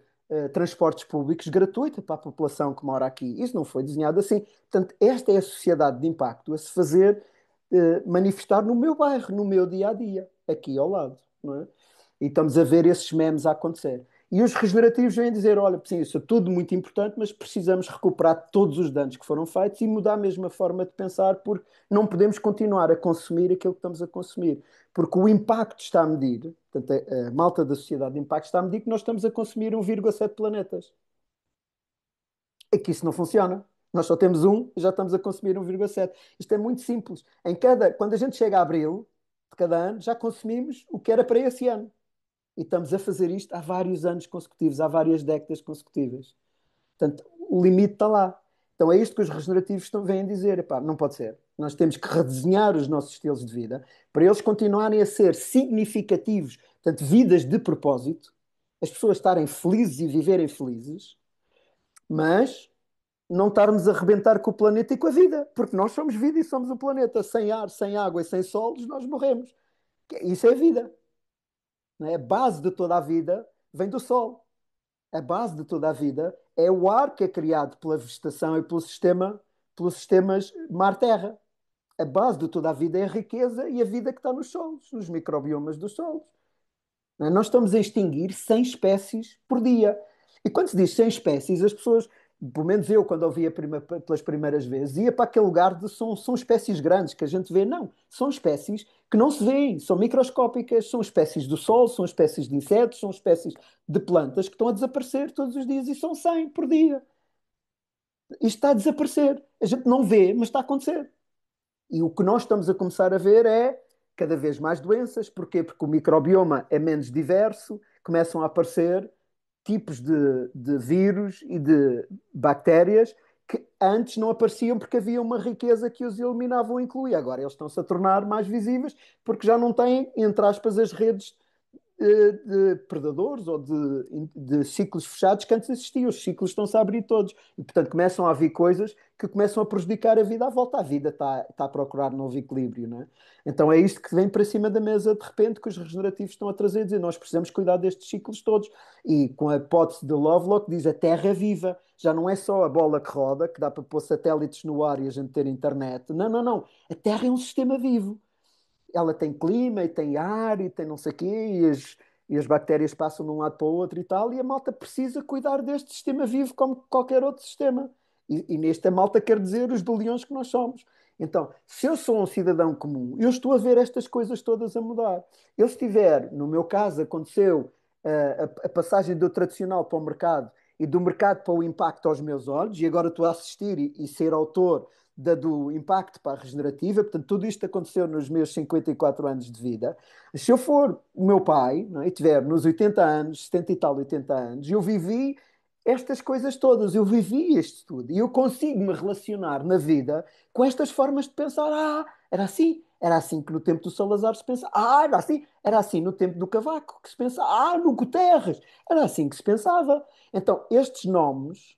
transportes públicos gratuita para a população que mora aqui. Isso não foi desenhado assim. Portanto, esta é a sociedade de impacto a se fazer manifestar no meu bairro, no meu dia a dia, aqui ao lado, não é? E estamos a ver esses memes a acontecer. E os regenerativos vêm dizer: olha, sim, isso é tudo muito importante, mas precisamos recuperar todos os danos que foram feitos e mudar mesmo a forma de pensar, porque não podemos continuar a consumir aquilo que estamos a consumir. Porque o impacto está a medir, portanto, a malta da sociedade de impacto está a medir que nós estamos a consumir 1,7 planetas. É que isso não funciona. Nós só temos um e já estamos a consumir 1,7. Isto é muito simples. Quando a gente chega a abril de cada ano, já consumimos o que era para esse ano. E estamos a fazer isto há vários anos consecutivos, há várias décadas consecutivas. Portanto, o limite está lá. Então é isto que os regenerativos vêm dizer. Epá, não pode ser. Nós temos que redesenhar os nossos estilos de vida para eles continuarem a ser significativos, portanto, vidas de propósito, as pessoas estarem felizes e viverem felizes, mas não estarmos a arrebentar com o planeta e com a vida, porque nós somos vida e somos o planeta. Sem ar, sem água e sem solos, nós morremos. Isso é vida. Não é? A base de toda a vida vem do sol. A base de toda a vida é o ar que é criado pela vegetação e pelos sistemas mar-terra. A base de toda a vida é a riqueza e a vida que está nos solos, nos microbiomas dos solos. Não é? Nós estamos a extinguir 100 espécies por dia. E quando se diz 100 espécies, as pessoas, pelo menos eu, quando ouvia pelas primeiras vezes, ia para aquele lugar de são espécies grandes que a gente vê. Não, são espécies que não se veem, são microscópicas, são espécies do sol, são espécies de insetos, são espécies de plantas que estão a desaparecer todos os dias e são 100 por dia. Isto está a desaparecer. A gente não vê, mas está a acontecer. E o que nós estamos a começar a ver é cada vez mais doenças. Porquê? Porque o microbioma é menos diverso, começam a aparecer tipos de vírus e de bactérias que antes não apareciam porque havia uma riqueza que os eliminava ou incluía. Agora eles estão-se a tornar mais visíveis porque já não têm, entre aspas, as redes de predadores ou de ciclos fechados que antes existiam. Os ciclos estão-se a abrir todos. E, portanto, começam a haver coisas que começam a prejudicar a vida à volta. A vida está a procurar novo equilíbrio, não é? Então é isto que vem para cima da mesa de repente que os regenerativos estão a trazer, dizer nós precisamos cuidar destes ciclos todos. E com a hipótese de Lovelock diz a Terra é viva. Já não é só a bola que roda, que dá para pôr satélites no ar e a gente ter internet. Não, não, não. A Terra é um sistema vivo. Ela tem clima e tem ar e tem não sei o quê, e as bactérias passam de um lado para o outro e tal, e a malta precisa cuidar deste sistema vivo como qualquer outro sistema. E neste a malta quer dizer os bilhões que nós somos. Então, se eu sou um cidadão comum, eu estou a ver estas coisas todas a mudar. Eu se tiver, no meu caso, aconteceu a passagem do tradicional para o mercado e do mercado para o impacto aos meus olhos, e agora estou a assistir e ser autor do impacto para a regenerativa, portanto, tudo isto aconteceu nos meus 54 anos de vida. Se eu for o meu pai, não é, e tiver nos 80 anos, 70 e tal, 80 anos, eu vivi estas coisas todas, eu vivi isto tudo, e eu consigo me relacionar na vida com estas formas de pensar. Era assim que no tempo do Salazar se pensa. Era assim no tempo do Cavaco que se pensa. No Guterres, era assim que se pensava. Então, estes nomes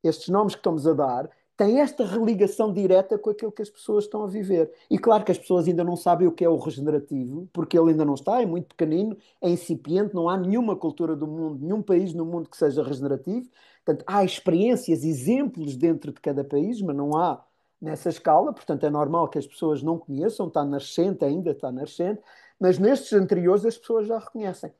que estamos a dar têm esta religação direta com aquilo que as pessoas estão a viver. E claro que as pessoas ainda não sabem o que é o regenerativo, porque ele ainda não está, é muito pequenino, é incipiente, não há nenhuma cultura do mundo, nenhum país no mundo que seja regenerativo. Portanto, há experiências, exemplos dentro de cada país, mas não há nessa escala, portanto é normal que as pessoas não conheçam, está nascente ainda, está nascente, mas nestes anteriores as pessoas já reconhecem.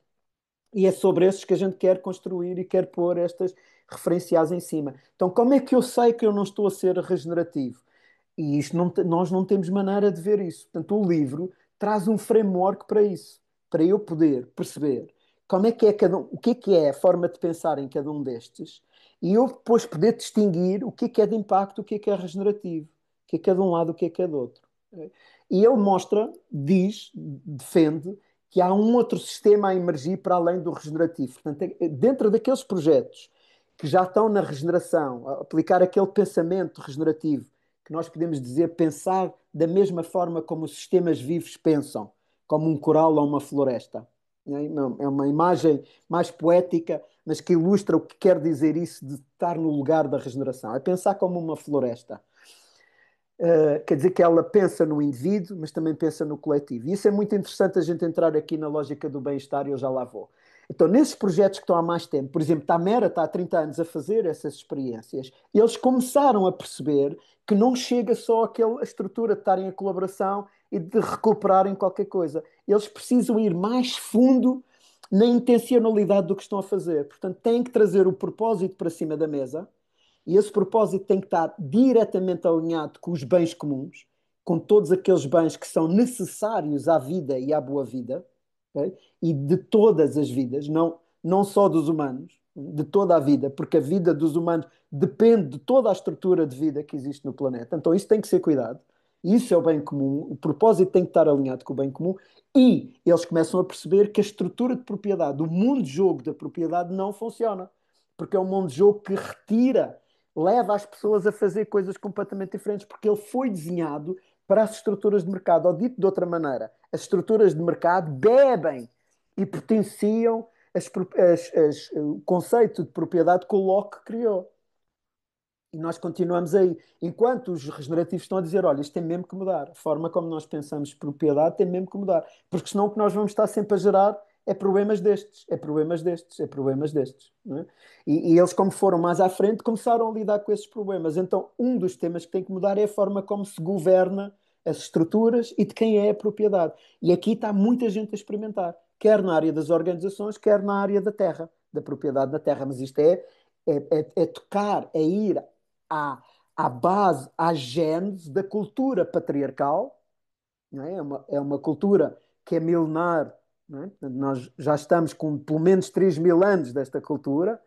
E é sobre esses que a gente quer construir e quer pôr estas referenciais em cima. Então, como é que eu sei que eu não estou a ser regenerativo? E isto nós não temos maneira de ver isso. Portanto, o livro traz um framework para isso, para eu poder perceber como é cada um, o que é a forma de pensar em cada um destes, e eu depois poder distinguir o que é de impacto, o que é regenerativo, o que é de um lado, o que é do outro. E ele mostra, diz, defende que há um outro sistema a emergir para além do regenerativo. Portanto, dentro daqueles projetos que já estão na regeneração, a aplicar aquele pensamento regenerativo, que nós podemos dizer pensar da mesma forma como os sistemas vivos pensam, como um coral ou uma floresta. É uma imagem mais poética, mas que ilustra o que quer dizer isso de estar no lugar da regeneração. É pensar como uma floresta. Quer dizer que ela pensa no indivíduo, mas também pensa no coletivo. E isso é muito interessante a gente entrar aqui na lógica do bem-estar e eu já lá vou. Então, nesses projetos que estão há mais tempo, por exemplo, Tamera está há 30 anos a fazer essas experiências, eles começaram a perceber que não chega só a estrutura de estarem em colaboração e de recuperarem qualquer coisa. Eles precisam ir mais fundo na intencionalidade do que estão a fazer. Portanto, têm que trazer o propósito para cima da mesa e esse propósito tem que estar diretamente alinhado com os bens comuns, com todos aqueles bens que são necessários à vida e à boa vida, ok? E de todas as vidas, não só dos humanos. de toda a vida, porque a vida dos humanos depende de toda a estrutura de vida que existe no planeta. Então isso tem que ser cuidado. Isso é o bem comum. O propósito tem que estar alinhado com o bem comum. E eles começam a perceber que a estrutura de propriedade, o mundo de jogo da propriedade não funciona. Porque é um mundo de jogo que retira, leva as pessoas a fazer coisas completamente diferentes, porque ele foi desenhado para as estruturas de mercado. Ou dito de outra maneira, as estruturas de mercado bebem e potenciam o conceito de propriedade que o Locke criou. E nós continuamos aí. Enquanto os regenerativos estão a dizer, olha, isto tem mesmo que mudar. A forma como nós pensamos propriedade tem mesmo que mudar. Porque senão o que nós vamos estar sempre a gerar é problemas destes, é problemas destes, é problemas destes. Não é? E eles, como foram mais à frente, começaram a lidar com esses problemas. Então, um dos temas que tem que mudar é a forma como se governa as estruturas e de quem é a propriedade. E aqui está muita gente a experimentar, quer na área das organizações, quer na área da terra, da propriedade da terra. Mas isto é tocar, é ir à, à base, à gênese da cultura patriarcal, não é? É uma cultura que é milenar, não é? Portanto, nós já estamos com pelo menos 3.000 anos desta cultura,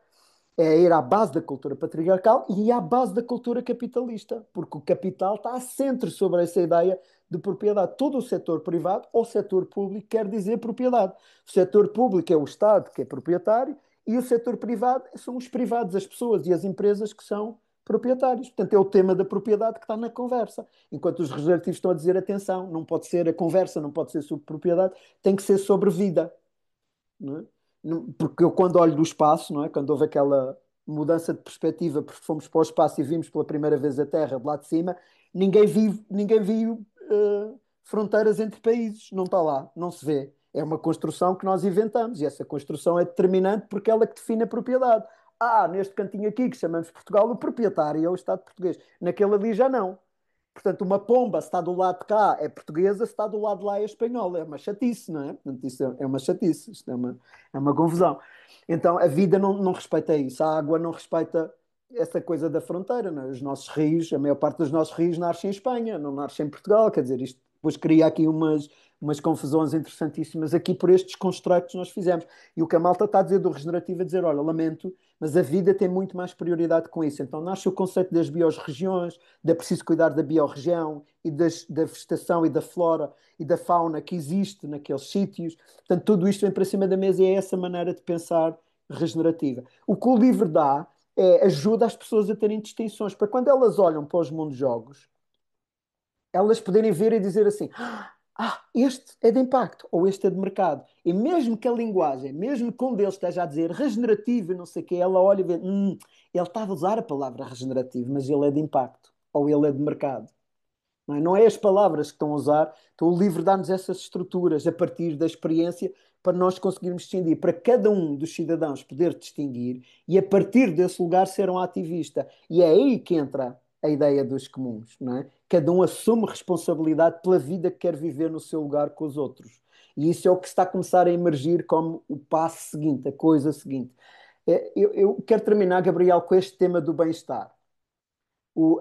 é ir à base da cultura patriarcal e à base da cultura capitalista, porque o capital está assente sobre essa ideia de propriedade. Todo o setor privado ou setor público quer dizer propriedade. O setor público é o Estado, que é proprietário, e o setor privado são os privados, as pessoas e as empresas que são proprietários. Portanto, é o tema da propriedade que está na conversa. Enquanto os regenerativos estão a dizer, atenção, não pode ser a conversa, não pode ser sobre propriedade, tem que ser sobre vida, não é? Porque eu, quando olho do espaço, não é? Quando houve aquela mudança de perspectiva, porque fomos para o espaço e vimos pela primeira vez a Terra de lá de cima, ninguém viu fronteiras entre países, não está lá, não se vê. É uma construção que nós inventamos e essa construção é determinante porque ela é que define a propriedade. Neste cantinho aqui que chamamos Portugal, o proprietário é o Estado português. Naquele ali já não. Portanto, uma pomba, se está do lado de cá, é portuguesa, se está do lado de lá, é espanhola. É uma chatice, não é? Portanto, isso é uma chatice, isto é uma confusão. Então, a vida não respeita isso. A água não respeita essa coisa da fronteira, não é? Os nossos rios, a maior parte dos nossos rios nascem em Espanha, não nascem em Portugal. Quer dizer, isto depois cria aqui umas confusões interessantíssimas aqui por estes construtos que nós fizemos. E o que a malta está a dizer do regenerativo é dizer, olha, lamento, mas a vida tem muito mais prioridade com isso. Então nasce o conceito das biorregiões, é preciso cuidar da biorregião e da vegetação e da flora e da fauna que existe naqueles sítios. Portanto, tudo isto vem para cima da mesa e é essa maneira de pensar regenerativa. O que o livro dá ajuda as pessoas a terem distinções, para quando elas olham para os mundos jogos, elas poderem ver e dizer assim: este é de impacto ou este é de mercado. E mesmo que a linguagem, mesmo que um deles esteja a dizer regenerativo e não sei o quê, ela olha e vê: ele estava a usar a palavra regenerativo, mas ele é de impacto ou ele é de mercado. Não é as palavras que estão a usar, então o livro dá-nos essas estruturas a partir da experiência para nós conseguirmos distinguir, para cada um dos cidadãos poder distinguir e a partir desse lugar ser um ativista. E é aí que entra a ideia dos comuns, não é? Cada um assume responsabilidade pela vida que quer viver no seu lugar com os outros. E isso é o que está a começar a emergir como o passo seguinte, a coisa seguinte. Eu quero terminar, Gabriel, com este tema do bem-estar.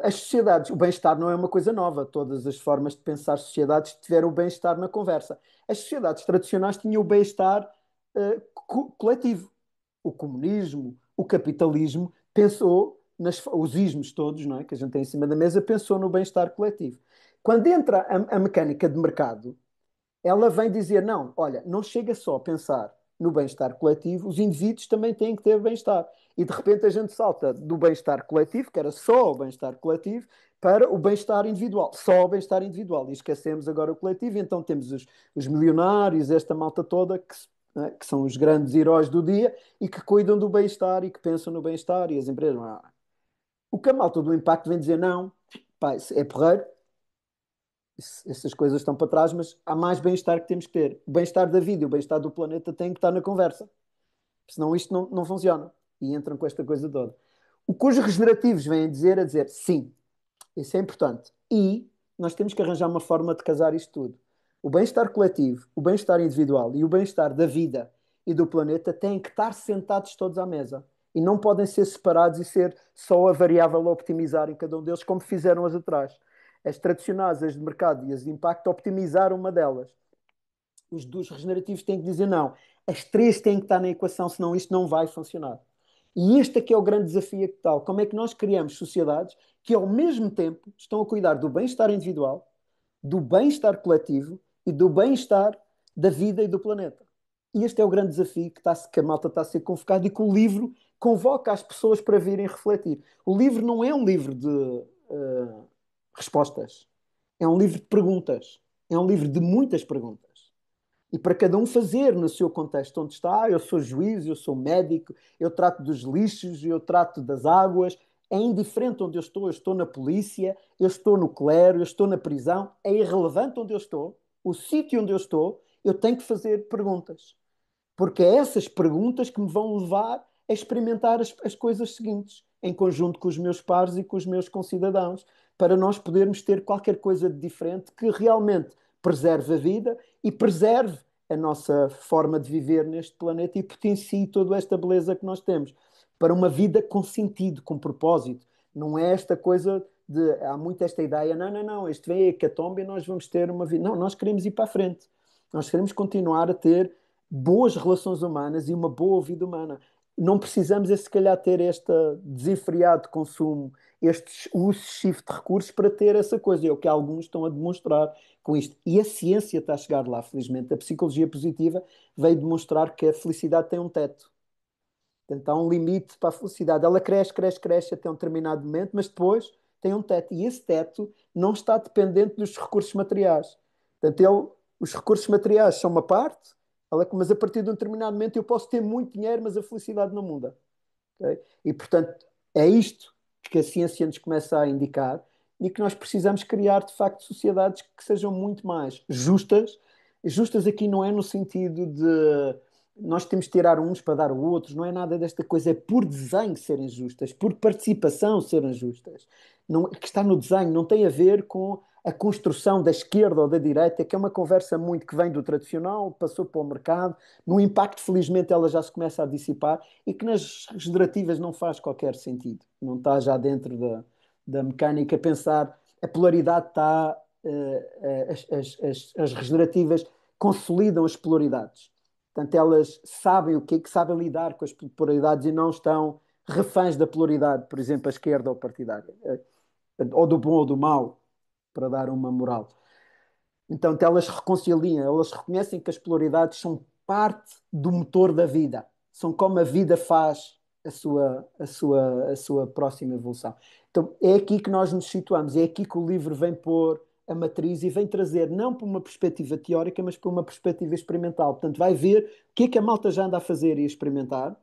As sociedades, o bem-estar não é uma coisa nova. Todas as formas de pensar sociedades tiveram o bem-estar na conversa. As sociedades tradicionais tinham o bem-estar coletivo. O comunismo, o capitalismo pensou, os ismos todos, não é, que a gente tem em cima da mesa, pensou no bem-estar coletivo. Quando entra a mecânica de mercado, ela vem dizer: não, olha, não chega só a pensar no bem-estar coletivo, os indivíduos também têm que ter bem-estar. E de repente a gente salta do bem-estar coletivo, que era só o bem-estar coletivo, para o bem-estar individual, só o bem-estar individual. E esquecemos agora o coletivo, e então temos os milionários, esta malta toda, que são os grandes heróis do dia e que cuidam do bem-estar e que pensam no bem-estar, e as empresas. O que a malta do impacto vem dizer: não, pá, é porreiro, essas coisas estão para trás, mas há mais bem-estar que temos que ter. O bem-estar da vida e o bem-estar do planeta têm que estar na conversa, senão isto não funciona. E entram com esta coisa toda. O que os regenerativos vêm dizer, sim, isso é importante. E nós temos que arranjar uma forma de casar isto tudo. O bem-estar coletivo, o bem-estar individual e o bem-estar da vida e do planeta têm que estar sentados todos à mesa. E não podem ser separados e ser só a variável a optimizar em cada um deles, como fizeram as atrás. As tradicionais, as de mercado e as de impacto, optimizaram uma delas. Os dos regenerativos têm que dizer não. As três têm que estar na equação, senão isto não vai funcionar. E este é que é o grande desafio atual. Como é que nós criamos sociedades que, ao mesmo tempo, estão a cuidar do bem-estar individual, do bem-estar coletivo e do bem-estar da vida e do planeta. E este é o grande desafio que a malta está a ser convocado e que o livro convoca as pessoas para virem refletir. O livro não é um livro de respostas, é um livro de perguntas, é um livro de muitas perguntas. E para cada um fazer no seu contexto onde está, eu sou juiz, eu sou médico, eu trato dos lixos, eu trato das águas, é indiferente onde eu estou na polícia, eu estou no clero, eu estou na prisão, é irrelevante onde eu estou, o sítio onde eu tenho que fazer perguntas. Porque é essas perguntas que me vão levar a experimentar as coisas seguintes, em conjunto com os meus pares e com os meus concidadãos, para nós podermos ter qualquer coisa de diferente que realmente preserve a vida e preserve a nossa forma de viver neste planeta e potencie toda esta beleza que nós temos para uma vida com sentido, com propósito. Não é esta coisa de. Há muito esta ideia, não, não, não, este vem a hecatombe e nós vamos ter uma vida. Não, nós queremos ir para a frente. Nós queremos continuar a ter boas relações humanas e uma boa vida humana. Não precisamos, é, se calhar, ter este desenfreado consumo, este uso excessivo de recursos para ter essa coisa. É o que alguns estão a demonstrar com isto. E a ciência está a chegar lá, felizmente. A psicologia positiva veio demonstrar que a felicidade tem um teto. Portanto, há um limite para a felicidade. Ela cresce, cresce, cresce até um determinado momento, mas depois tem um teto. E esse teto não está dependente dos recursos materiais. Portanto, os recursos materiais são uma parte, mas a partir de um determinado momento eu posso ter muito dinheiro, mas a felicidade não muda. Ok? E, portanto, é isto que a ciência nos começa a indicar e que nós precisamos criar, de facto, sociedades que sejam muito mais justas. Justas aqui não é no sentido de nós temos de tirar uns para dar a outros, não é nada desta coisa, é por desenho serem justas, por participação serem justas. Não, que está no desenho, não tem a ver com a construção da esquerda ou da direita, que é uma conversa muito que vem do tradicional, passou para o mercado, no impacto, felizmente, ela já se começa a dissipar e que nas regenerativas não faz qualquer sentido. Não está já dentro da mecânica pensar a polaridade está, as regenerativas consolidam as polaridades. Portanto, elas sabem o que sabem lidar com as polaridades e não estão reféns da polaridade, por exemplo, a esquerda ou partidária, ou do bom ou do mau, para dar uma moral. Então, elas reconciliam, elas reconhecem que as polaridades são parte do motor da vida, são como a vida faz a sua próxima evolução. Então, é aqui que nós nos situamos, é aqui que o livro vem pôr a matriz e vem trazer, não por uma perspectiva teórica, mas por uma perspectiva experimental. Portanto, vai ver o que é que a malta já anda a fazer e a experimentar,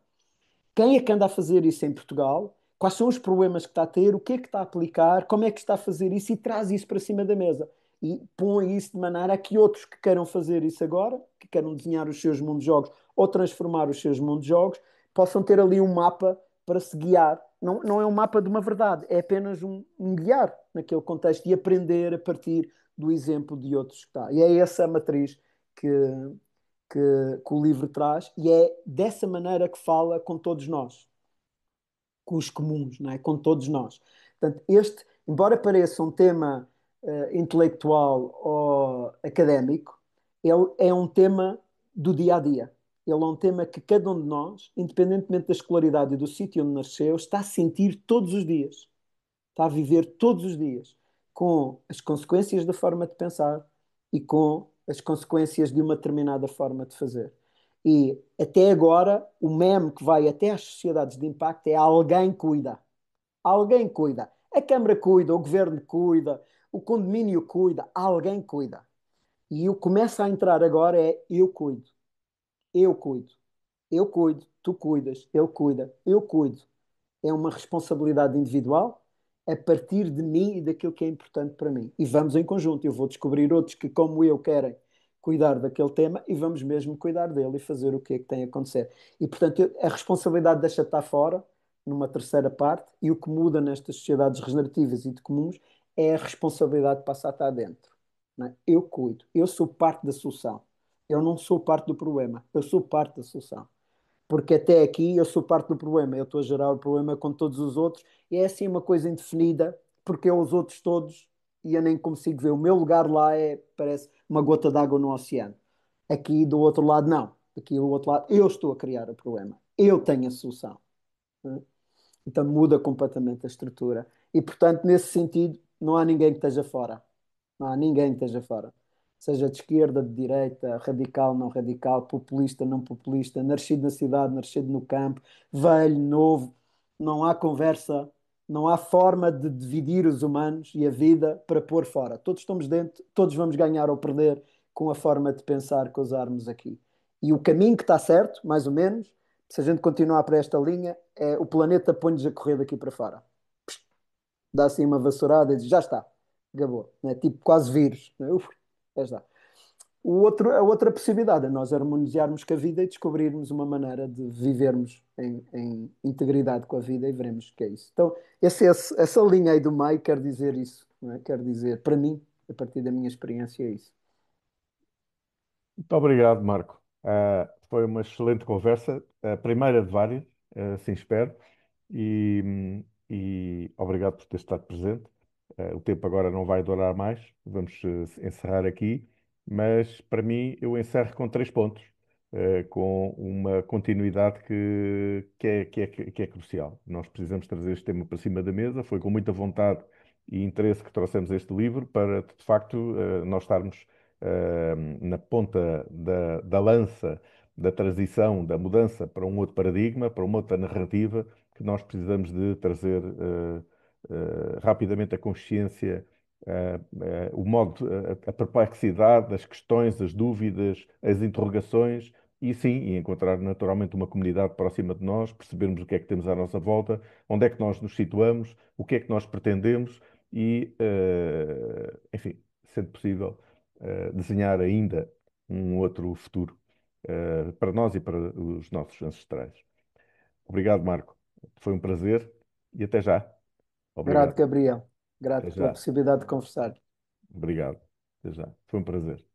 quem é que anda a fazer isso em Portugal, quais são os problemas que está a ter, o que é que está a aplicar, como é que está a fazer isso e traz isso para cima da mesa. E põe isso de maneira a que outros que queiram fazer isso agora, que queiram desenhar os seus mundos de jogos ou transformar os seus mundos de jogos, possam ter ali um mapa para se guiar. Não, não é um mapa de uma verdade, é apenas um guiar naquele contexto e aprender a partir do exemplo de outros que está. E é essa a matriz que, que o livro traz, e é dessa maneira que fala com todos nós, com os comuns, não é? Com todos nós. Portanto, embora pareça um tema intelectual ou académico, ele é um tema do dia a dia. Ele é um tema que cada um de nós, independentemente da escolaridade e do sítio onde nasceu, está a sentir todos os dias, está a viver todos os dias, com as consequências da forma de pensar e com as consequências de uma determinada forma de fazer. E até agora, o meme que vai até às sociedades de impacto é alguém cuida. Alguém cuida. A Câmara cuida, o Governo cuida, o condomínio cuida, alguém cuida. E o que começa a entrar agora é eu cuido, eu cuido, eu cuido, tu cuidas, ele cuida, eu cuido. É uma responsabilidade individual a partir de mim e daquilo que é importante para mim. E vamos em conjunto. Eu vou descobrir outros que, como eu, querem cuidar daquele tema e vamos mesmo cuidar dele e fazer o que é que tem a acontecer. E, portanto, a responsabilidade deixa estar fora, numa terceira parte, e o que muda nestas sociedades regenerativas e de comuns é a responsabilidade de passar a estar dentro. Não é? Eu cuido, eu sou parte da solução. Eu não sou parte do problema, eu sou parte da solução porque até aqui eu sou parte do problema, eu estou a gerar o problema com todos os outros, e é assim uma coisa indefinida, porque eu os outros todos, e eu nem consigo ver, o meu lugar lá parece uma gota d'água no oceano. Aqui do outro lado, não. Aqui do outro lado, eu estou a criar o problema. Eu tenho a solução. né? Então muda completamente a estrutura. E, portanto, nesse sentido, não há ninguém que esteja fora. Não há ninguém que esteja fora. Seja de esquerda, de direita, radical, não radical, populista, não populista, nascido na cidade, nascido no campo, velho, novo. Não há conversa, não há forma de dividir os humanos e a vida para pôr fora. Todos estamos dentro, todos vamos ganhar ou perder com a forma de pensar que usarmos aqui. E o caminho que está certo, mais ou menos, se a gente continuar por esta linha, é o planeta põe-nos a correr daqui para fora. Dá assim uma vassourada e diz, já está, acabou. Né? Tipo quase vírus. Né? Uf, já está. A outra possibilidade é nós harmonizarmos com a vida e descobrirmos uma maneira de vivermos em integridade com a vida e veremos o que é isso. Então, essa linha aí do meio quer dizer isso. Não é? Quer dizer, para mim, a partir da minha experiência, é isso. Muito obrigado, Marco. Foi uma excelente conversa, a primeira de várias, assim espero, e obrigado por ter estado presente. O tempo agora não vai durar mais, vamos encerrar aqui, mas para mim eu encerro com 3 pontos, com uma continuidade que é crucial. Nós precisamos trazer este tema para cima da mesa, foi com muita vontade e interesse que trouxemos este livro para, de facto, nós estarmos na ponta da lança da transição, da mudança para um outro paradigma, para uma outra narrativa, que nós precisamos de trazer rapidamente a consciência, o modo, a perplexidade, as questões, as dúvidas, as interrogações, e sim, e encontrar naturalmente uma comunidade próxima de nós, percebermos o que é que temos à nossa volta, onde é que nós nos situamos, o que é que nós pretendemos e, enfim, sendo possível desenhar ainda um outro futuro para nós e para os nossos ancestrais. Obrigado, Marco. Foi um prazer e até já. Grato, Obrigado. Gabriel. Até Grato pela já. possibilidade de conversar. Obrigado. Até já. Foi um prazer.